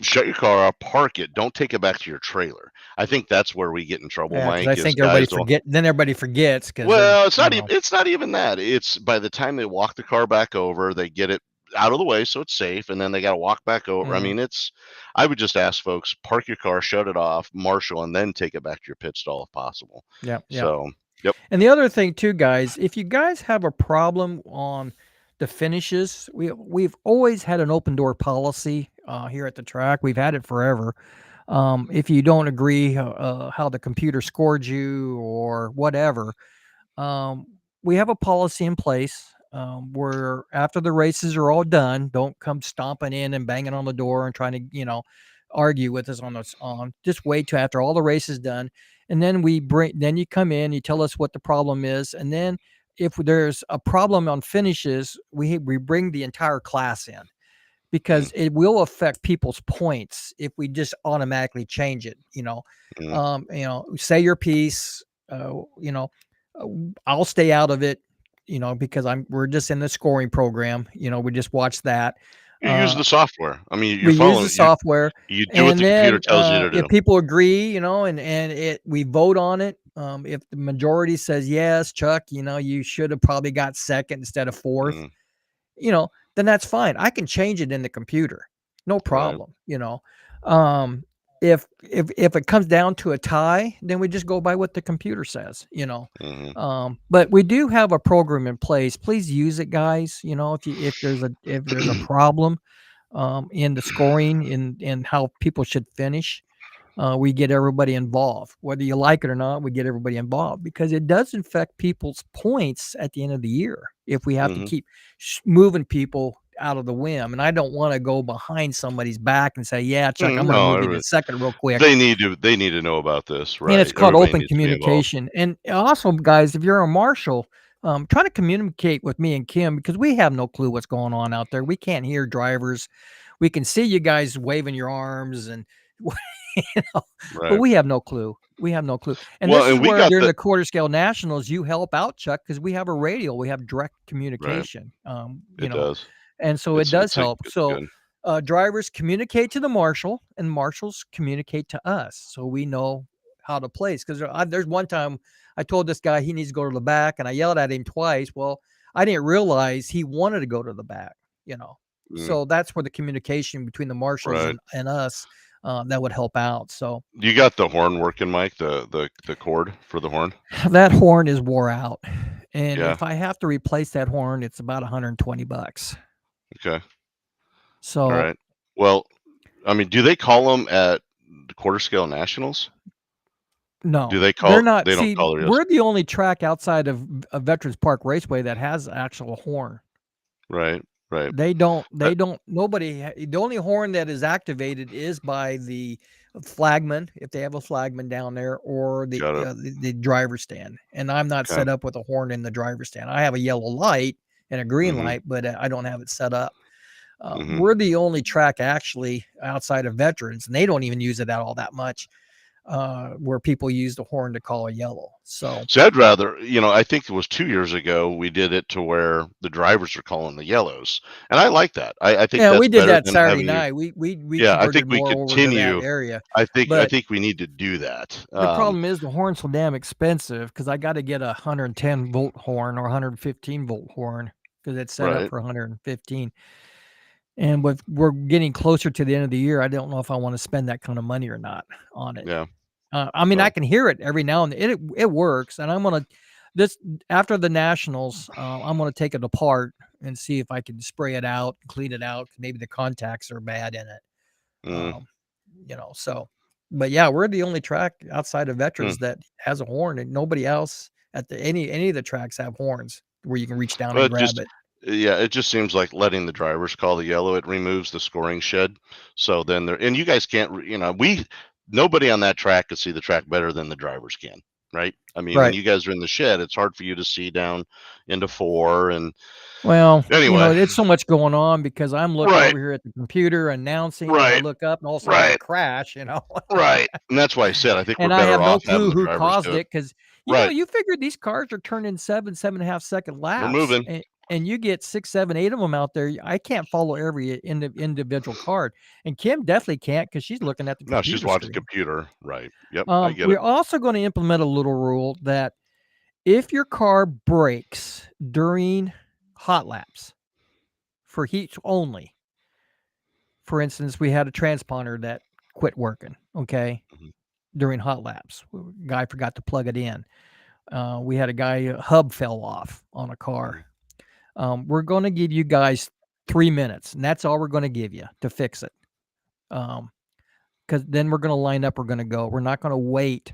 shut your car off, park it, don't take it back to your trailer. I think that's where we get in trouble, Yeah, because Mike. I Is think everybody guys will. forget then everybody forgets, because then, Well, it's not even that. It's by the time they walk the car back over, they get it out of the way so it's safe, and then they got to walk back over. I Mhm. mean, I would just ask folks, park your car, shut it off, marshal, and then take it back to your pit stall if possible. Yep, yep. So, yep. And the other thing too, guys, if you guys have a problem on the finishes, we've always had an open door policy here at the track. We've had it forever. If you don't agree how the computer scored you or whatever, um, we have a policy in place where after the races are all done, don't come stomping in and banging on the door and trying to, argue with us on this. Just wait till after all the races done, and then then you come in, you tell us what the problem is, and then if there's a problem on finishes, we bring the entire class in because it will affect people's points if we just automatically change it. Say your piece. You know, I'll stay out of it. Because we're just in the scoring program. We just watch that. You use the software. I mean, you're We use the following software, you do what and the computer then tells you to if do. people agree, and we vote on it. If the majority says yes, Chuck, you should have probably got second instead of fourth. Mhm. Then that's fine. I can change it in the computer. No Right. problem. Um, if it comes down to a tie, then we just go by what the computer says. Mhm. But we do have a program in place. Please use it, guys. If there's a problem in the scoring in how people should finish, we get everybody involved. Whether you like it or not, we get everybody involved because it does affect people's points at the end of the year if we have to Mhm. keep moving people out of the whim. And I don't want to go behind somebody's back and say, yeah, Chuck, I'm going to No, move you to second real quick. they need to know about this, And it's right? called Everybody open needs to be involved. communication. And also, guys, if you're a marshal, try to communicate with me and Kim because we have no clue what's going on out there. We can't hear drivers. We can see you guys waving your arms and you know, but Right. we have no clue. We have no clue. And Well, this is and we where got during the the quarter scale nationals, you help out, Chuck, because we have a radio. We have direct right. communication. It does. And so it It's does it's a help. it's So good. drivers communicate to the marshal, and marshals communicate to us, so we know how to place. Because there's one time I told this guy he needs to go to the back, and I yelled at him twice. Well, I didn't realize he wanted to go to the back. You know, Mm, so that's where the communication between the marshals right. and us that would help out. So You got the horn working, Mike, the cord for the horn? that horn is wore out, and Yeah. if I have to replace that horn, it's about $120. Okay. All So right. Well, I mean, do they call them at the quarter scale nationals? Do no, they they're call not. they don't See, call it we're the only track outside of Veterans Park Raceway that has actual horn. right, right. They don't. Uh, They don't. The only horn that is activated is by the flagman, if they have a flagman down there, or got it. the driver stand. And I'm not Okay. set up with a horn in the driver stand. I have a yellow light and a green Mhm. light, but I don't have it set up. Mhm. We're the only track actually outside of Veterans, and they don't even use it all that much. Where people use the horn to call a yellow. So So I'd rather, I think it was 2 years ago, we did it to where the drivers are calling the yellows, and I like that. I think yeah, that's we did better that than Saturday having you. night. We Yeah, I think converted we more over to that continue. area, I but think we need to do that. the problem is the horn's so damn expensive because I got to get a 110-volt horn or 115-volt horn because it's set up Right. for 115. And with we're getting closer to the end of the year, I don't know if I want to spend that kind of money or not on it. Yeah. I mean, I Well, can hear it every now and then. It works, and I'm gonna this after the nationals. I'm gonna take it apart and see if I can spray it out, clean it out. Maybe the contacts are bad in it. mm, Um, so. But yeah, we're the only track outside of mm. Veterans that has a horn, and nobody else at any of the tracks have horns where you can reach down Well, and grab it. it just seems like letting the drivers call the yellow, it removes the scoring shed. So then and you guys can't, nobody on that track can see the track better than the drivers can, right? I mean, when Right. you guys are in the shed, it's hard for you to see down into four. And Well, anyway, it's so much going on because I'm looking right, over here at the computer announcing, and I right, look up, and all of a sudden I right, crash. right. And that's why I said I think we're And I better have no off having clue the who drivers caused do it. it because Right. you figure these cars are turning 7.5 second They're laps, moving. and you get 6, 7, 8 of them out there. I can't follow every individual card, and Kim definitely can't because she's looking at the No, she's computer watching screen. computer. Right. Yep. I get it. We're also going to implement a little rule that if your car breaks during hot laps for heats only, for instance, we had a transponder that quit working, okay, Mhm. during hot laps. Guy forgot to plug it in. We had a guy, hub fell off on a car. Mhm. We're going to give you guys 3 minutes, and that's all we're going to give you to fix it. Because then we're going to line up. We're going to go. We're not going to wait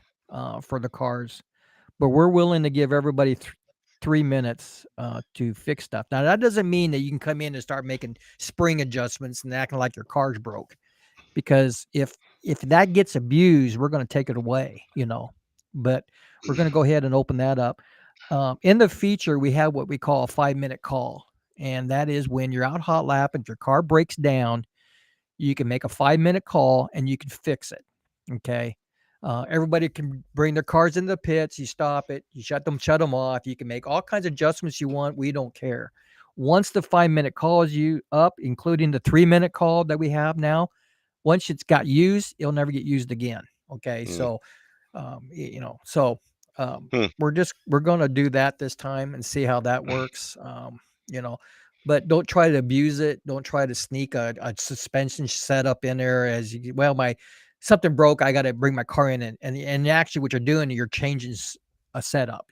for the cars, but we're willing to give everybody 3 minutes to fix stuff. Now, that doesn't mean that you can come in and start making spring adjustments and acting like your car's broke, because if that gets abused, we're going to take it away, But we're going to go ahead and open that up. In the feature, we have what we call a 5-minute call, and that is when you're out hot lapping, your car breaks down, you can make a 5-minute call and you can fix it. Okay. Everybody can bring their cars into the pits. You stop it, you shut them off. You can make all kinds of adjustments you want. We don't care. Once the 5-minute call is you up, including the 3-minute call that we have now, once it's got used, it'll never get used again. Okay. So, we're going to do that this time and see how that works. But don't try to abuse it. Don't try to sneak a suspension setup in there something broke. I got to bring my car in and actually what you're doing, you're changing a setup,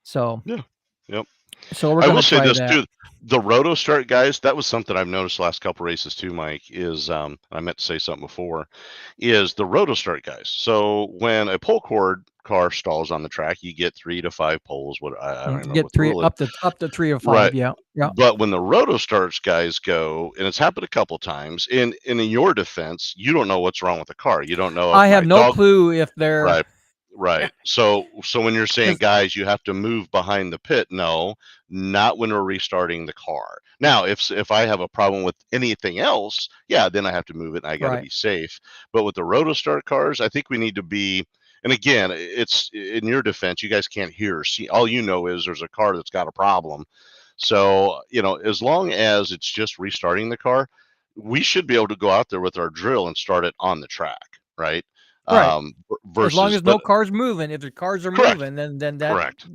So, Yeah. Yep. so we're I going will to say try this that. too. The roto start guys, that was something I've noticed the last couple races too, Mike, is I meant to say something before, is the roto start guys. So when a pull cord car stalls on the track, you get 3 to 5 poles. I don't remember Get what the three rule is. up to 3 or 5. Right. Yeah. Yeah. But when the roto starts guys go, and it's happened a couple times, in your defense, you don't know what's wrong with the car. You don't know if I have my no dog. clue if they're Right. Right. So when you're saying, 'cause guys, you have to move behind the pit, no, not when we're restarting the car. Now, if I have a problem with anything else, yeah, then I have to move it and I got to right. be safe. But with the roto start cars, I think we need to be, and again, it's in your defense, you guys can't hear or see. All you know is there's a car that's got a problem. So, as long as it's just restarting the car, we should be able to go out there with our drill and start it on the track, right? Right. As long Versus, as no but cars moving. If the cars are correct, moving, then that, correct,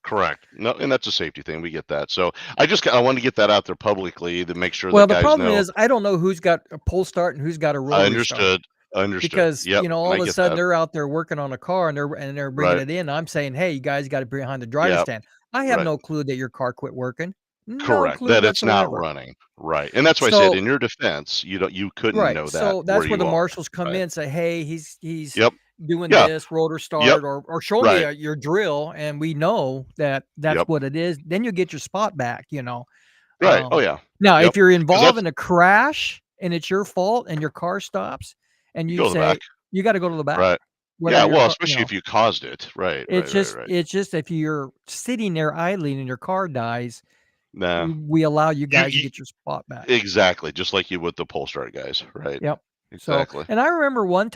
correct. No, and that's a safety thing. We get that. So I wanted to get that out there publicly to make sure that Well, the guys problem know. is I don't know who's got a pull start and who's got a I rotary start, understood. Understood. because, Yep, and all I of a get sudden that. they're out there working on a car and they're bringing Right. it in. I'm saying, "Hey, you guys got to be behind the driver's Yep. stand." I have Right. no clue that your car quit working. No Correct. clue That it's not whatsoever. running. Right. And that's why I said So, in your defense, you couldn't right. know that So where that's where the you are. marshals come in Right. and say, "Hey, he's Yep. doing Yeah. this rotor Yep. start, or show me Right. your drill," and we know that that's Yep. what it is. Then you get your spot back. Right. Oh Um, yeah. Now, Yep. if you're Because involved that's in a crash and it's your fault and your car stops and you you go to the back. say you got to go to the back, Right. whether Yeah. your Well, car, especially if you caused it. Right. Right. Right. Right. it's just if you're sitting there idling and your car dies, Nah. we allow you guys to You get your spot back. exactly just like you would the pole start guys. Right. Yep. So, Exactly. and I remember one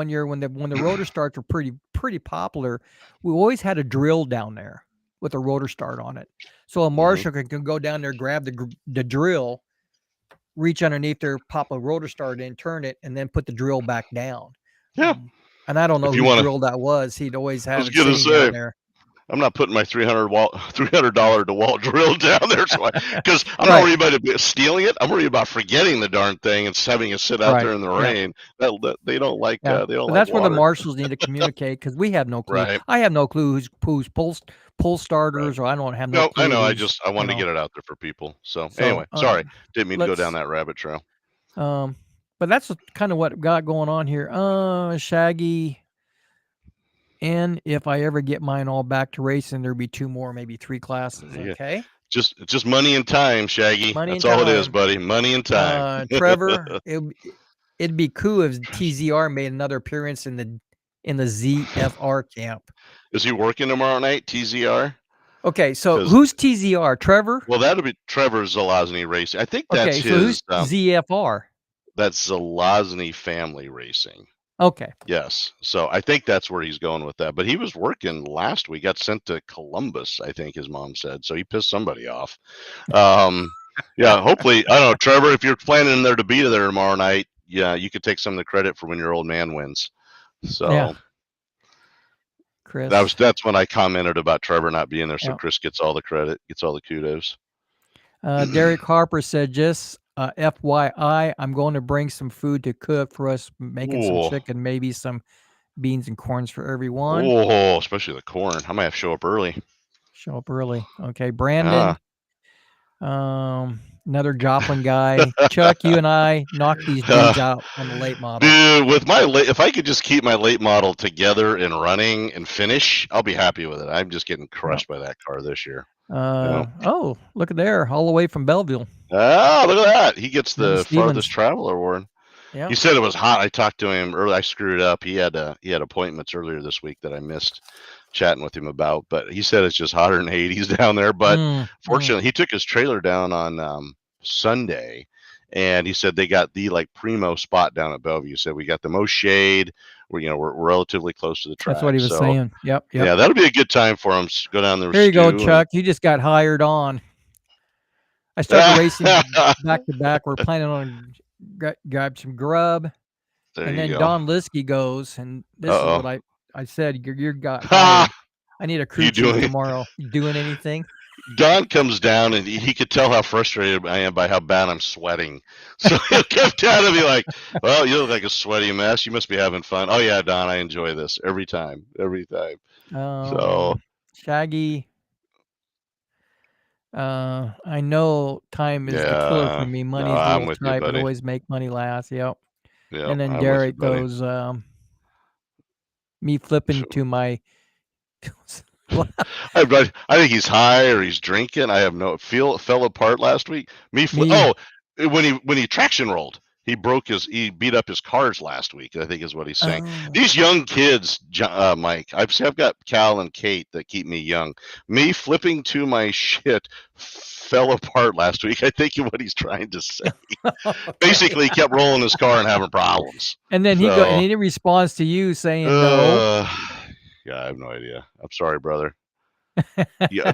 year when the rotor starts were pretty popular, we always had a drill down there with a rotor start on it. So a Hmm. marshal can go down there, grab the drill, reach underneath there, pop a rotor start in, turn it, and then put the drill back down. Yeah. And I don't know If you whose want to, drill that was. He'd always I have was it gonna sitting down say. there. I'm not putting my $300 DeWalt drill down there, because I'm not Right, worried about it stealing it. I'm worried about forgetting the darn thing and having it sit out right. there in the Yeah, rain. They don't like yeah. they don't But like that's where the water. marshals need to communicate, because we have no clue. Right, I have no clue who's pull right. starters, or I don't have no No, I clue know. who's, I wanted to get it out there for people. So so anyway, sorry, didn't mean to go down let's that rabbit trail. but that's kind of what got going on here. Shaggy, and if I ever get mine all back to racing, there'll be 2 more, maybe 3 classes. Yeah, Okay. just money and time, Shaggy. Money That's and all it is, time. buddy. Money and time. Trevor, it'd be cool if TZR made another appearance in the ZFR camp. Is he working tomorrow night, TZR? Okay, so Because who's TZR? Trevor? well, that'll be Trevor Zelazny Racing. I think that's Okay, so who's his. ZFR? That's Zelazny Family Racing. Okay. Yes. So I think that's where he's going with that. But he was working last week, got sent to Columbus, I think his mom said. So he pissed somebody off. Yeah, hopefully, I don't know, Trevor, if you're planning there to be there tomorrow night, yeah, you could take some of the credit for when your old man wins. Yeah, So Chris. that's when I commented about Trevor not being there. So Yeah. Chris gets all the credit, gets all the kudos. Derek Harper said, just FYI, I'm going to bring some food to cook for us, making some Ooh. chicken, maybe some beans and corns for everyone. Oh, especially the corn. I might have to show up early. Show up early. Okay. Brandon, Ah, Another Joplin guy. Chuck, you and I knocked these dudes out on the late model. Dude, with my if I could just keep my late model together and running and finish, I'll be happy with it. I'm just getting crushed by that car this year. Oh, look at there, all the way from Belleville. Oh, look at that. He gets Dennis the farthest Stevens. travel award. Yeah. He said it was hot. I talked to him early. I screwed up. He had appointments earlier this week that I missed chatting with him about, but he said it's just hotter than 80s down there. But fortunately, he took his trailer down on Sunday, and he said they got the primo spot down at Bellevue. He said we got the most shade. We're relatively close to the track. That's what he was saying. Yep. Yeah, that'll be a good time for him to go down there. There you go, Chuck. You just got hired on. I started racing back to back. We're planning on grab some grub, and then Don Liskey goes, and this is what I said. You got hired. I need a crew chief tomorrow. You doing anything? Don comes down, and he could tell how frustrated I am by how bad I'm sweating. So he'll come down and be like, "Well, you look like a sweaty mess. You must be having fun." Oh yeah, Don, I enjoy this every time. So Shaggy. I know time is the killer for me. Money's a little tight, but always make money last. Yep. And then Derek goes, me flipping to my. I think he's high or he's drinking. I have no fell apart last week. When he traction rolled, he beat up his cars last week, I think is what he's saying. These young kids, Mike, I've got Cal and Kate that keep me young. Me flipping to my shit fell apart last week. I think is what he's trying to say. Basically, he kept rolling his car and having problems. And then he responds to you saying no. Yeah, I have no idea. I'm sorry, brother. Yeah.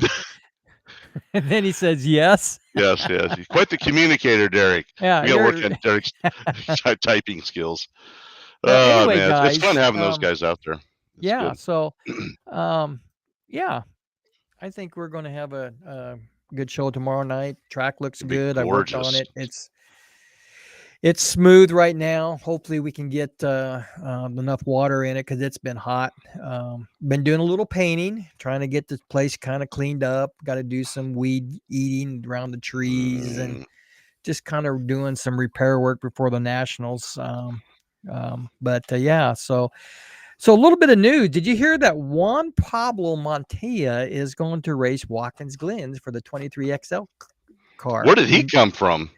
And then he says yes. Yes. He's quite the communicator, Derek. Yeah, we got to work on Derek's typing skills. Anyway, man, guys, it's fun having those guys out there. Good. So, yeah, I think we're going to have a good show tomorrow night. Track looks good. I worked on it. It's smooth right now. Hopefully we can get enough water in it because it's been hot. Been doing a little painting, trying to get this place kind of cleaned up. Got to do some weed eating around the trees and just kind of doing some repair work before the Nationals. Yeah, so a little bit of news. Did you hear that Juan Pablo Montoya is going to race Watkins Glen's for the 23XL car? Where did he come from?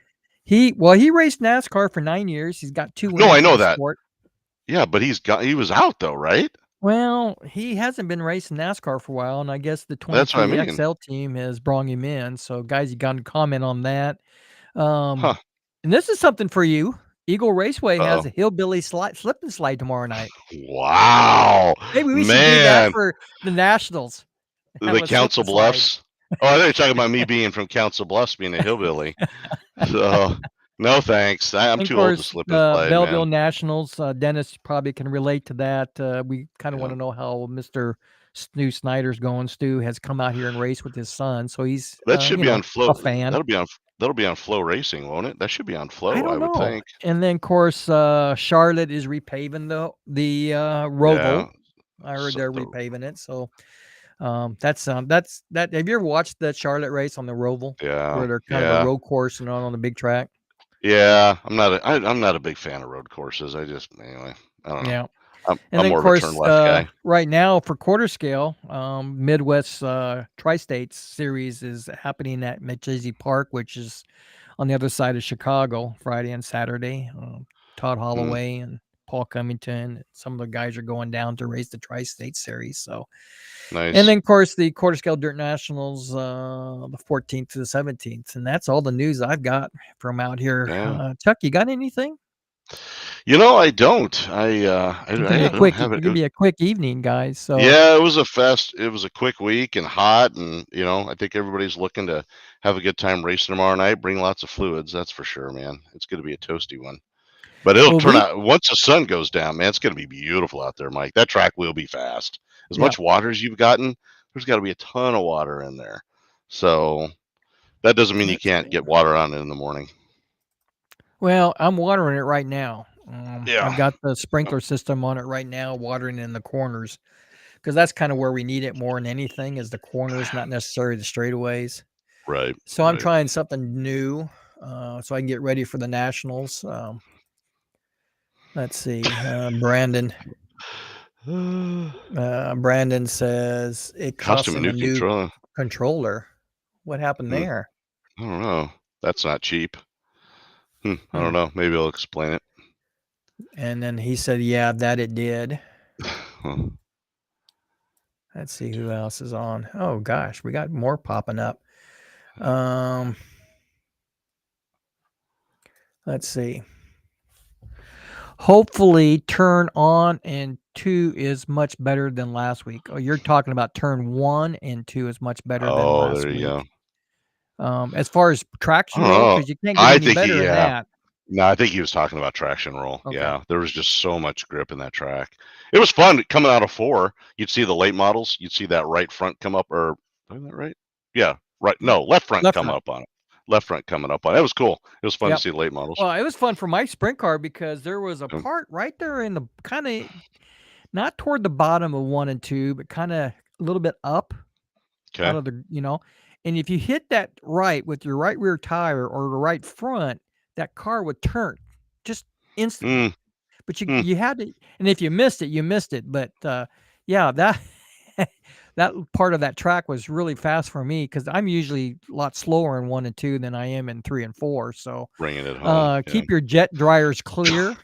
He raced NASCAR for 9 years. He's got 2 wins. No, I know that. Sport. Yeah, but he was out though, right? Well, he hasn't been racing NASCAR for a while, and I guess the 23XL team has brought him in. So, guys, you got to comment on that. And this is something for you. Eagle Raceway has a hillbilly slip and slide tomorrow night. Wow. Maybe we should do that for the Nationals. The Council Bluffs. Oh, I thought you were talking about me being from Council Bluffs, being a hillbilly. So, no thanks. I'm too old to slip and slide, Belleville man. Nationals. Dennis probably can relate to that. We kind of want to know how Mr. Stu Snyder's going. Stu has come out here and raced with his son, so he's that should be on Flow. A fan. That'll be on Flow Racing, won't it? That should be on Flow. I would think. And then, of course, Charlotte is repaving the Roval. I heard they're repaving it, so. That's that. Have you ever watched the Charlotte race on the Roval? Yeah, where they're kind of a road course and on the big track. Yeah, I'm not a big fan of road courses. I don't know. Yeah, I'm more of a turn left guy. Right now for quarter scale, Midwest Tri-States Series is happening at McChesney Park, which is on the other side of Chicago, Friday and Saturday. Todd Holloway and Paul Cummington, some of the guys are going down to race the Tri-State Series. So, nice. And then, of course, the Quarter Scale Dirt Nationals, the 14th to the 17th, and that's all the news I've got from out here. Yeah. Chuck, you got anything? I don't. It's gonna be a quick evening, guys. So yeah, it was a quick week and hot, and I think everybody's looking to have a good time racing tomorrow night. Bring lots of fluids, that's for sure, man. It's going to be a toasty one. But it'll turn out once the sun goes down, man. It's going to be beautiful out there, Mike. That track will be fast. As much water as you've gotten, there's got to be a ton of water in there. So that doesn't mean you can't get water on it in the morning. Well, I'm watering it right now. I've got the sprinkler system on it right now, watering in the corners, because that's kind of where we need it more than anything. Is the corners, not necessarily the straightaways. Right. So I'm Right. trying something new, so I can get ready for the nationals. Let's see, Brandon says it cost Costume a him a new new controller. controller. What happened Hmm. there? I don't know. That's not cheap. I Hmm. don't know. Maybe I'll explain it. And then he said, yeah, that it did. Huh. Let's see who else is on. Oh gosh, we got more popping up. Um, let's see. Hopefully, turn on and 2 is much better than last week. Oh, you're talking about turn 1 and 2 is much better than Oh, last there you go. week. As far as I traction don't roll, know. because you can't get I any think better than yeah. that. No, I think he was talking about traction roll. Okay. Yeah, there was just so much grip in that track. It was fun coming out of 4. You'd see the late models. You'd see that right front come up, or is that right? Yeah, right. Yeah. No, left front Left come front. up on it. Left front coming up on it. It was cool. It was fun to Yep. see the late models. Well, it was fun for my sprint car because there was a Um, part right there in the kind of not toward the bottom of 1 and 2, but kind of a little bit up out Okay. of the. And if you hit that right with your right rear tire or the right front, that car would turn just instantly. Mm, But you mm, you had to, and if you missed it, you missed it. But, yeah, that that part of that track was really fast for me because 'cause I'm usually a lot slower in 1 and 2 than I am in 3 and 4, so, bringing it home. Yeah. keep your jet dryers clear.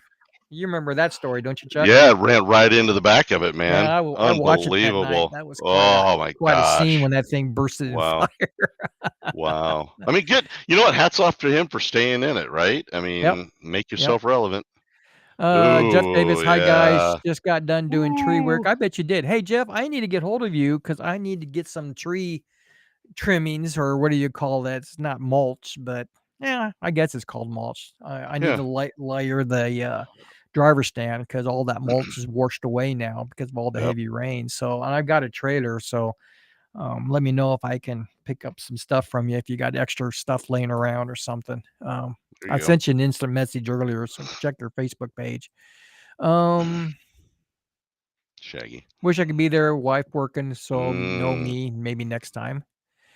You remember that story, don't you, Chuck? Yeah, ran right into the back of it, Yeah, man. I watched it that night. Unbelievable. That was Oh my quite a scene gosh. when that thing bursted in Wow. fire. Wow. I mean, good. You know what? Hats off to him for staying in it, right? I Yep, mean, make yep. yourself relevant. Jeff Davis, Ooh, hi guys. yeah. Just got done doing tree work. Ooh. I bet you did. Hey Jeff, I need to get hold of you because I need to get some tree trimmings or what do you call that? It's not mulch, but yeah, I guess it's called mulch. I need Yeah. to layer the driver stand because all that mulch is washed away now because of all the Yep. heavy rain. So, and I've got a trailer, so let me know if I can pick up some stuff from you if you got extra stuff laying around or something. There I you go. sent you an instant message earlier, so check your Facebook page. Um, Shaggy. wish I could be there. Wife working, so know Mm, me. Maybe next time.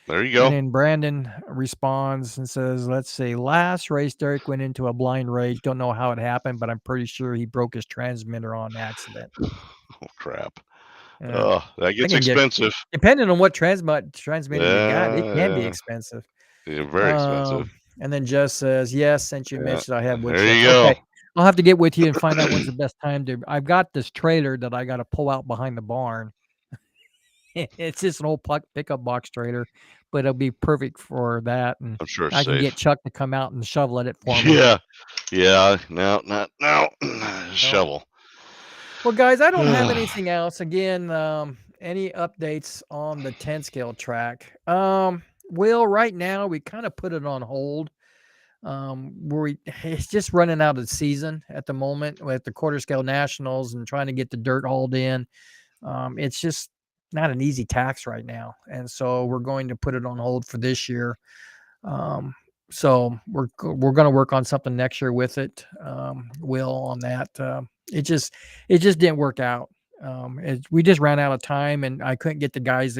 there you And go. then Brandon responds and says, "Let's see. Last race, Derek went into a blind rage. Don't know how it happened, but I'm pretty sure he broke his transmitter on accident. Oh crap. Yeah, Oh, that I gets can get expensive. depending on what transmitter you got. It can be Yeah. expensive." Yeah, very expensive. And then Jess says, "Yes, since you Yeah. mentioned I have wood There chips. you Okay, go. I'll have to get with you and find out when's the best time to. I've got this trailer that I got to pull out behind the barn. It's just an old pickup box trailer, but it'll be perfect for that. And I'm sure it's I can get safe. Chuck to come out and shovel it for me. Yeah. Yeah. No, not now. So, Shovel. well, guys, I don't have anything else. Again, any updates on the 10 scale track? Will, right now we kind of put it on hold. It's just running out of season at the moment with the quarter scale nationals and trying to get the dirt hauled in. It's just not an easy tax right now, and so we're going to put it on hold for this year. So we're going to work on something next year with it. Will on that. It just didn't work out. We just ran out of time, and I couldn't get the guys.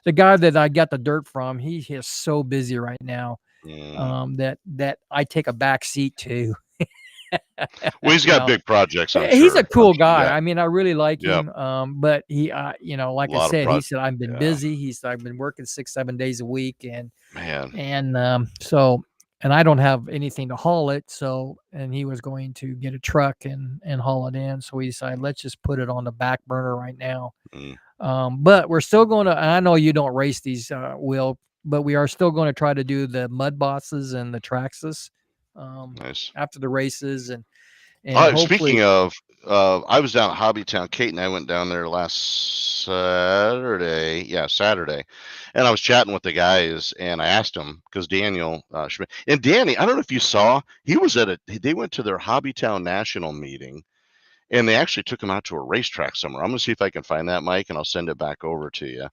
The guy that I got the dirt from, he is so busy right now Mm. that I take a back seat to. Well, he's you got know, big projects, I'm he's a sure. cool guy. Yeah. I mean, I really like Yep. him. But he, A like I lot of said, he projects. said I've been Yeah. busy. I've been working 6-7 days a week, Man. and I don't have anything to haul it. So, and he was going to get a truck and haul it in. So we decided let's just put it on the back burner right now. Mm, But we're still going to. I know you don't race these, Will, but we are still going to try to do the mud bosses and the Traxxas nice. after the races and hopefully. Speaking of, I was down at Hobbytown. Kate and I went down there last Saturday. Yeah, Saturday. And I was chatting with the guys, and I asked them because Daniel Schmidt and Danny. I don't know if you saw. He was at a. They went to their Hobbytown National meeting, and they actually took him out to a racetrack somewhere. I'm gonna see if I can find that, Mike, and I'll send it back over to you. Took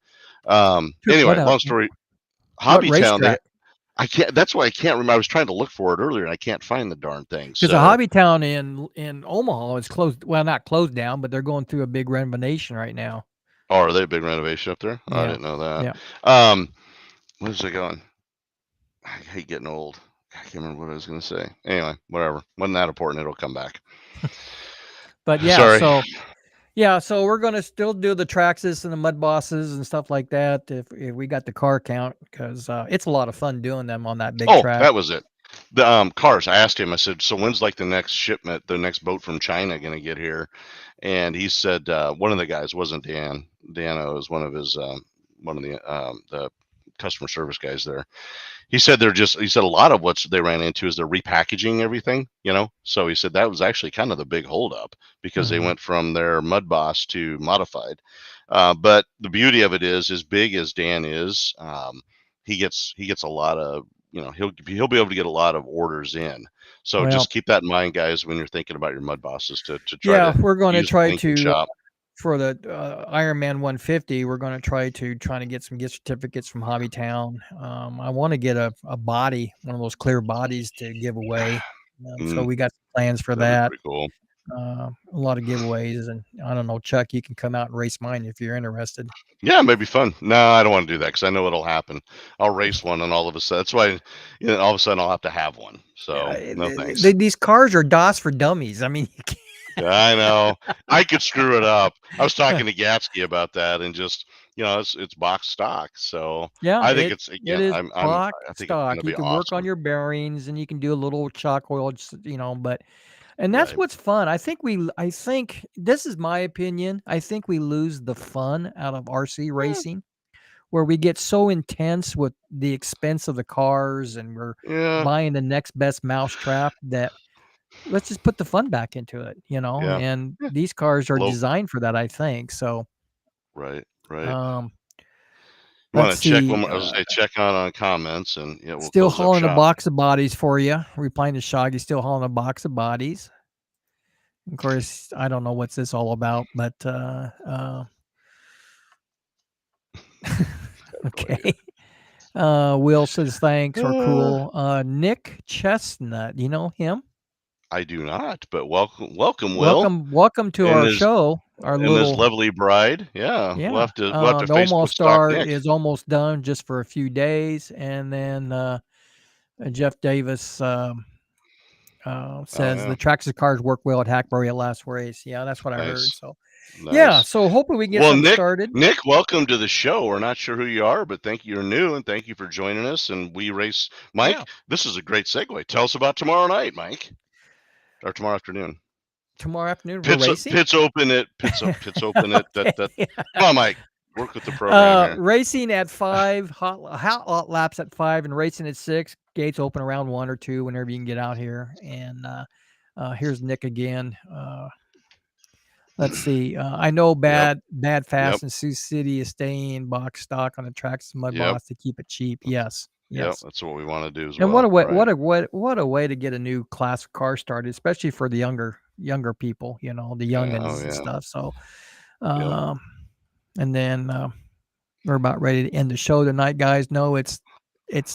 what Anyway, out? long story. What Hobbytown. racetrack? I can't. That's why I can't remember. I was trying to look for it earlier, and I can't find the darn thing. Because the So, Hobby Town in Omaha is closed. Well, not closed down, but they're going through a big renovation right now. oh, are they a big renovation up there? I Yeah, didn't know that. yeah. Where's it going? I hate getting old. I can't remember what I was going to say. Anyway, whatever. Wasn't that important. It'll come back. But yeah, Sorry. so we're gonna still do the Traxxas and the Mud Bosses and stuff like that if we got the car count, because it's a lot of fun doing them on that big Oh, track. that was it. The cars. I asked him. I said, "So when's like the next shipment, the next boat from China going to get here?" And he said one of the guys wasn't Dan. Dano is one of his one of the customer service guys there. He said he said a lot of what they ran into is they're repackaging everything, So he said that was actually kind of the big holdup because they went from their Mud Boss to modified. But the beauty of it is, as big as Dan is, he gets a lot of, he'll be able to get a lot of orders in. So Well, just keep that in mind, guys, when you're thinking about your Mud Bosses to try yeah, to we're going to use the try Lincoln to shop. for the Ironman 150. We're going to try to get some gift certificates from Hobbytown. I want to get a body, one of those clear bodies to give away. So we got plans for That'd be that. pretty cool. A lot of giveaways, and I don't know, Chuck, you can come out and race mine if you're interested. Yeah, it may be fun. No, I don't want to do that because I know it'll happen. I'll race one, and all of a sudden, that's why, all of a sudden, I'll have to have one. So, no thanks. These cars are DOS for dummies. I mean, I know I could screw it up. I was talking to Gatsky about that, and just it's box stock. So yeah, I think it it's it again. is I block think it's going stock. to You be can work on awesome. your bearings, and you can do a little shock oil, but and that's Right. what's fun. I think this is my opinion. I think we lose the fun out of RC racing, where we get so intense with the expense of the cars, and we're Yeah. buying the next best mousetrap that let's just put the fun back into it, Yeah. and Yeah. these cars are Low. designed for that, I think. So, Right. Right. um, You want let's to check see. one more? I was going to say check on comments, and we'll Still close up hauling a shop. box of bodies for you. Replying to Shoggy, still hauling a box of bodies. Of course, I don't know what's this all about, but okay. Will says thanks or cool. Nick Chestnut, you know him? I do not, but welcome, Will, Welcome to and our his show. Our little lovely bride. Yeah, we'll yeah. have to The Facebook Almost stalk Star Nick. is almost done, just for a few days, and then Jeff Davis Oh says yeah, the Traxxas cars work well at Hackberry at last race. Yeah, that's what I heard. nice, So yeah, nice. so hopefully we can get Well, something started. Nick, welcome to the show. We're not sure who you are, but thank you. You're new, and thank you for joining us. And we race, Mike. Yeah. This is a great segue. Tell us about tomorrow night, Mike, or tomorrow afternoon. Tomorrow afternoon we're racing. Pits open at pits open at Okay. that. Come on, Mike. Work with the program here. Racing at 5, hot laps at 5, and racing at 6. Gates open around 1 or 2 whenever you can get out here. And here's Nick again. Let's see. I know Bad Fast and Sioux City is staying box stock on the Traxxas Mud Boss to keep it cheap. Yes. Yep, that's what we want to do as And well. what a way to get a new class of car started, especially for the younger people, the youngins and stuff. So, and then we're about ready to end the show tonight, guys. No, it's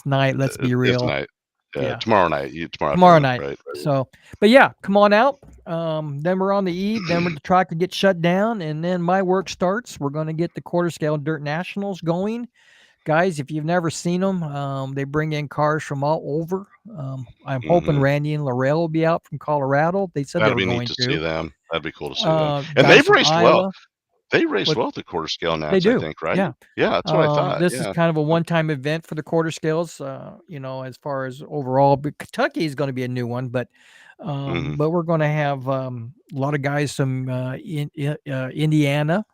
night. Let's be real. It's night. Yeah. Tomorrow night. Tomorrow night. Right. So, but yeah, come on out. Then we're on the eve. Then the track will get shut down, and then my work starts. We're going to get the quarter scale dirt nationals going. Guys, if you've never seen them, they bring in cars from all over. I'm hoping Randy and Laurel will be out from Colorado. They said That'd they were be going neat to see them. That'd be cool to see them. And guys they've from raced Iowa. well. They race well at the quarter scale nats, They do. I think, right? Yeah. Yeah, that's what I thought. This is kind of a one-time event for the quarter scales, as far as overall. But Kentucky is going to be a new one, but we're going to have a lot of guys from Indiana,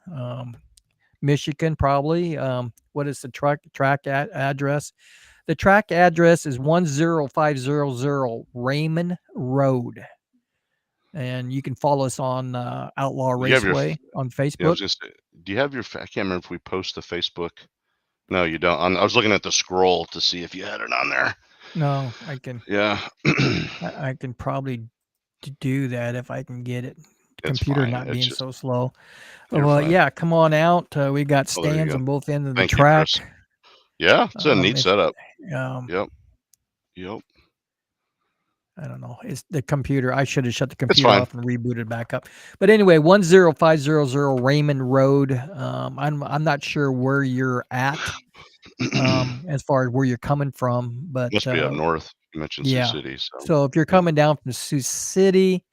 Michigan, probably. What is the track address? The track address is 10500 Raymond Road. And you can follow us on Outlaw Raceway on Facebook. Yeah, I was gonna say, do you have your? I can't remember if we post the Facebook. No, you don't. I was looking at the scroll to see if you had it on there. No, I can. Yeah, I can probably do that if I can get it. The computer not being so slow. Well, yeah, come on out. We got stands on both ends of the track. Yeah, it's a neat setup. Yep. I don't know. It's the computer. I should have shut the computer off and rebooted back up. But anyway, 10500 Raymond Road. I'm not sure where you're at. as far as where you're coming from. But Must be up north. You mentioned Sioux yeah, City, so so if you're yeah, coming down from Sioux City,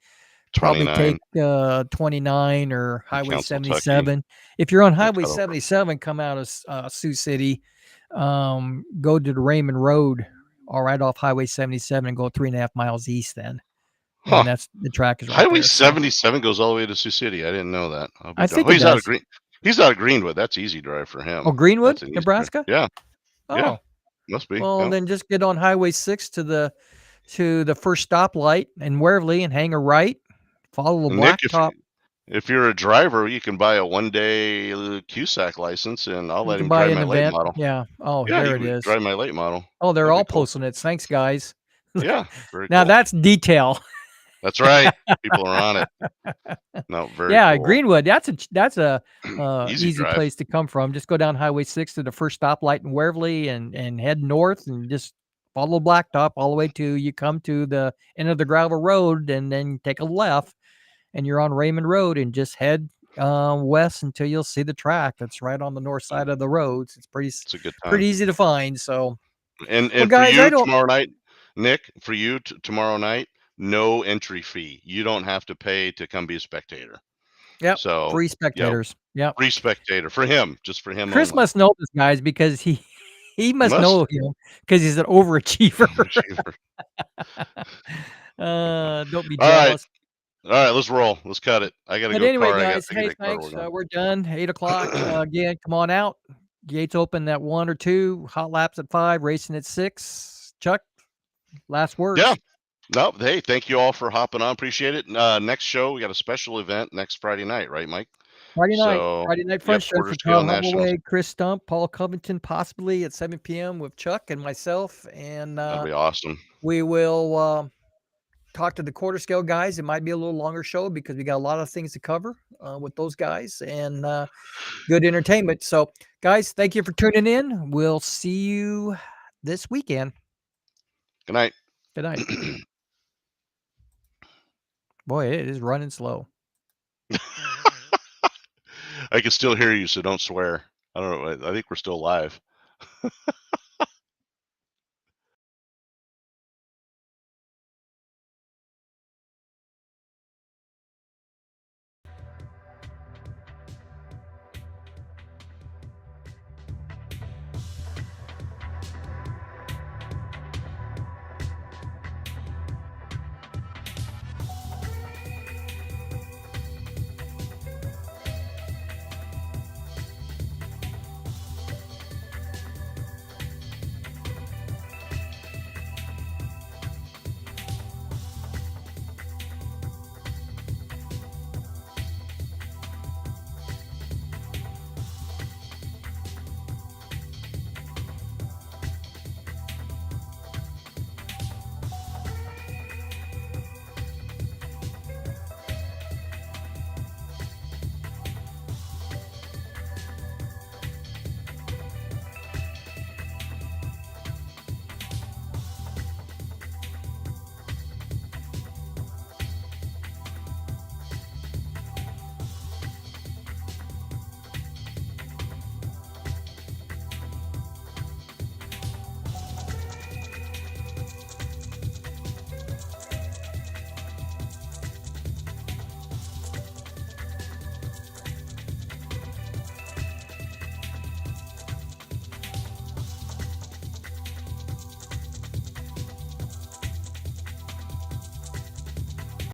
probably 29 take 29 or Highway Council, Tucky. 77. If you're on You Highway cut over. 77, come out of Sioux City, go to the Raymond Road, or right off Highway 77, and go 3.5 miles east. Then, Huh. and that's the track is right Highway there. So 77 goes all the way to Sioux City. I didn't know that. I'll be I done. think Oh, it does. He's out of Greenwood. That's easy drive for Oh, him. Greenwood, That's an easy drive. Nebraska. Yeah, yeah, Oh, must be. well, Yep. then just get on Highway 6 to the first stoplight in Waverly and hang a right. Follow the And Nick, blacktop. if you're a driver, you can buy a 1-day QSAC license, and I'll You let can him buy drive an my late event. model. Yeah. Oh, Yeah, he there it could is. drive my late model. Oh, they're That'd be all cool. posting it. Thanks, guys. Yeah, very Now cool. that's detail. That's right. People are on it. No, very Yeah, cool. Greenwood. That's a Easy easy drive. place to come from. Just go down Highway 6 to the first stoplight in Waverly and head north and just follow blacktop all the way to you come to the end of the gravel road and then take a left and you're on Raymond Road and just head west until you'll see the track. That's right on the north side of the roads. It's It's a good pretty time. easy to find. So, well, And for guys, I you don't. tomorrow night, Nick, for you tomorrow night, no entry fee. You don't have to pay to come be a spectator. Yep, So, free yeah, spectators. Yep. free spectator for him, just for him Chris only. must know this, guys, because he He must must. know him because he's an overachiever. Achiever. Don't be All right. jealous. All right, let's roll. Let's cut it. I got to But go anyway, car. guys, I got to hey, get car thanks. work on. We're done. 8 o'clock. Again, come on out. Gates open at 1 or 2. Hot laps at 5. Racing at 6. Chuck, last Yeah. words. No, hey, thank you all for hopping on. Appreciate it. Next show, we got a special event next Friday night, right, Mike? So, Friday night fun yep, show quarter for scale Todd nationals. Holloway, Chris Stump, Paul Covington, possibly at 7 p.m. with Chuck and myself. And That'll be awesome. we will talk to the quarter scale guys. It might be a little longer show because we got a lot of things to cover with those guys and good entertainment. So, guys, thank you for tuning in. We'll see you this weekend. Good night. Good night. Boy, it is running slow. I can still hear you, so don't swear. I don't know. I think we're still live.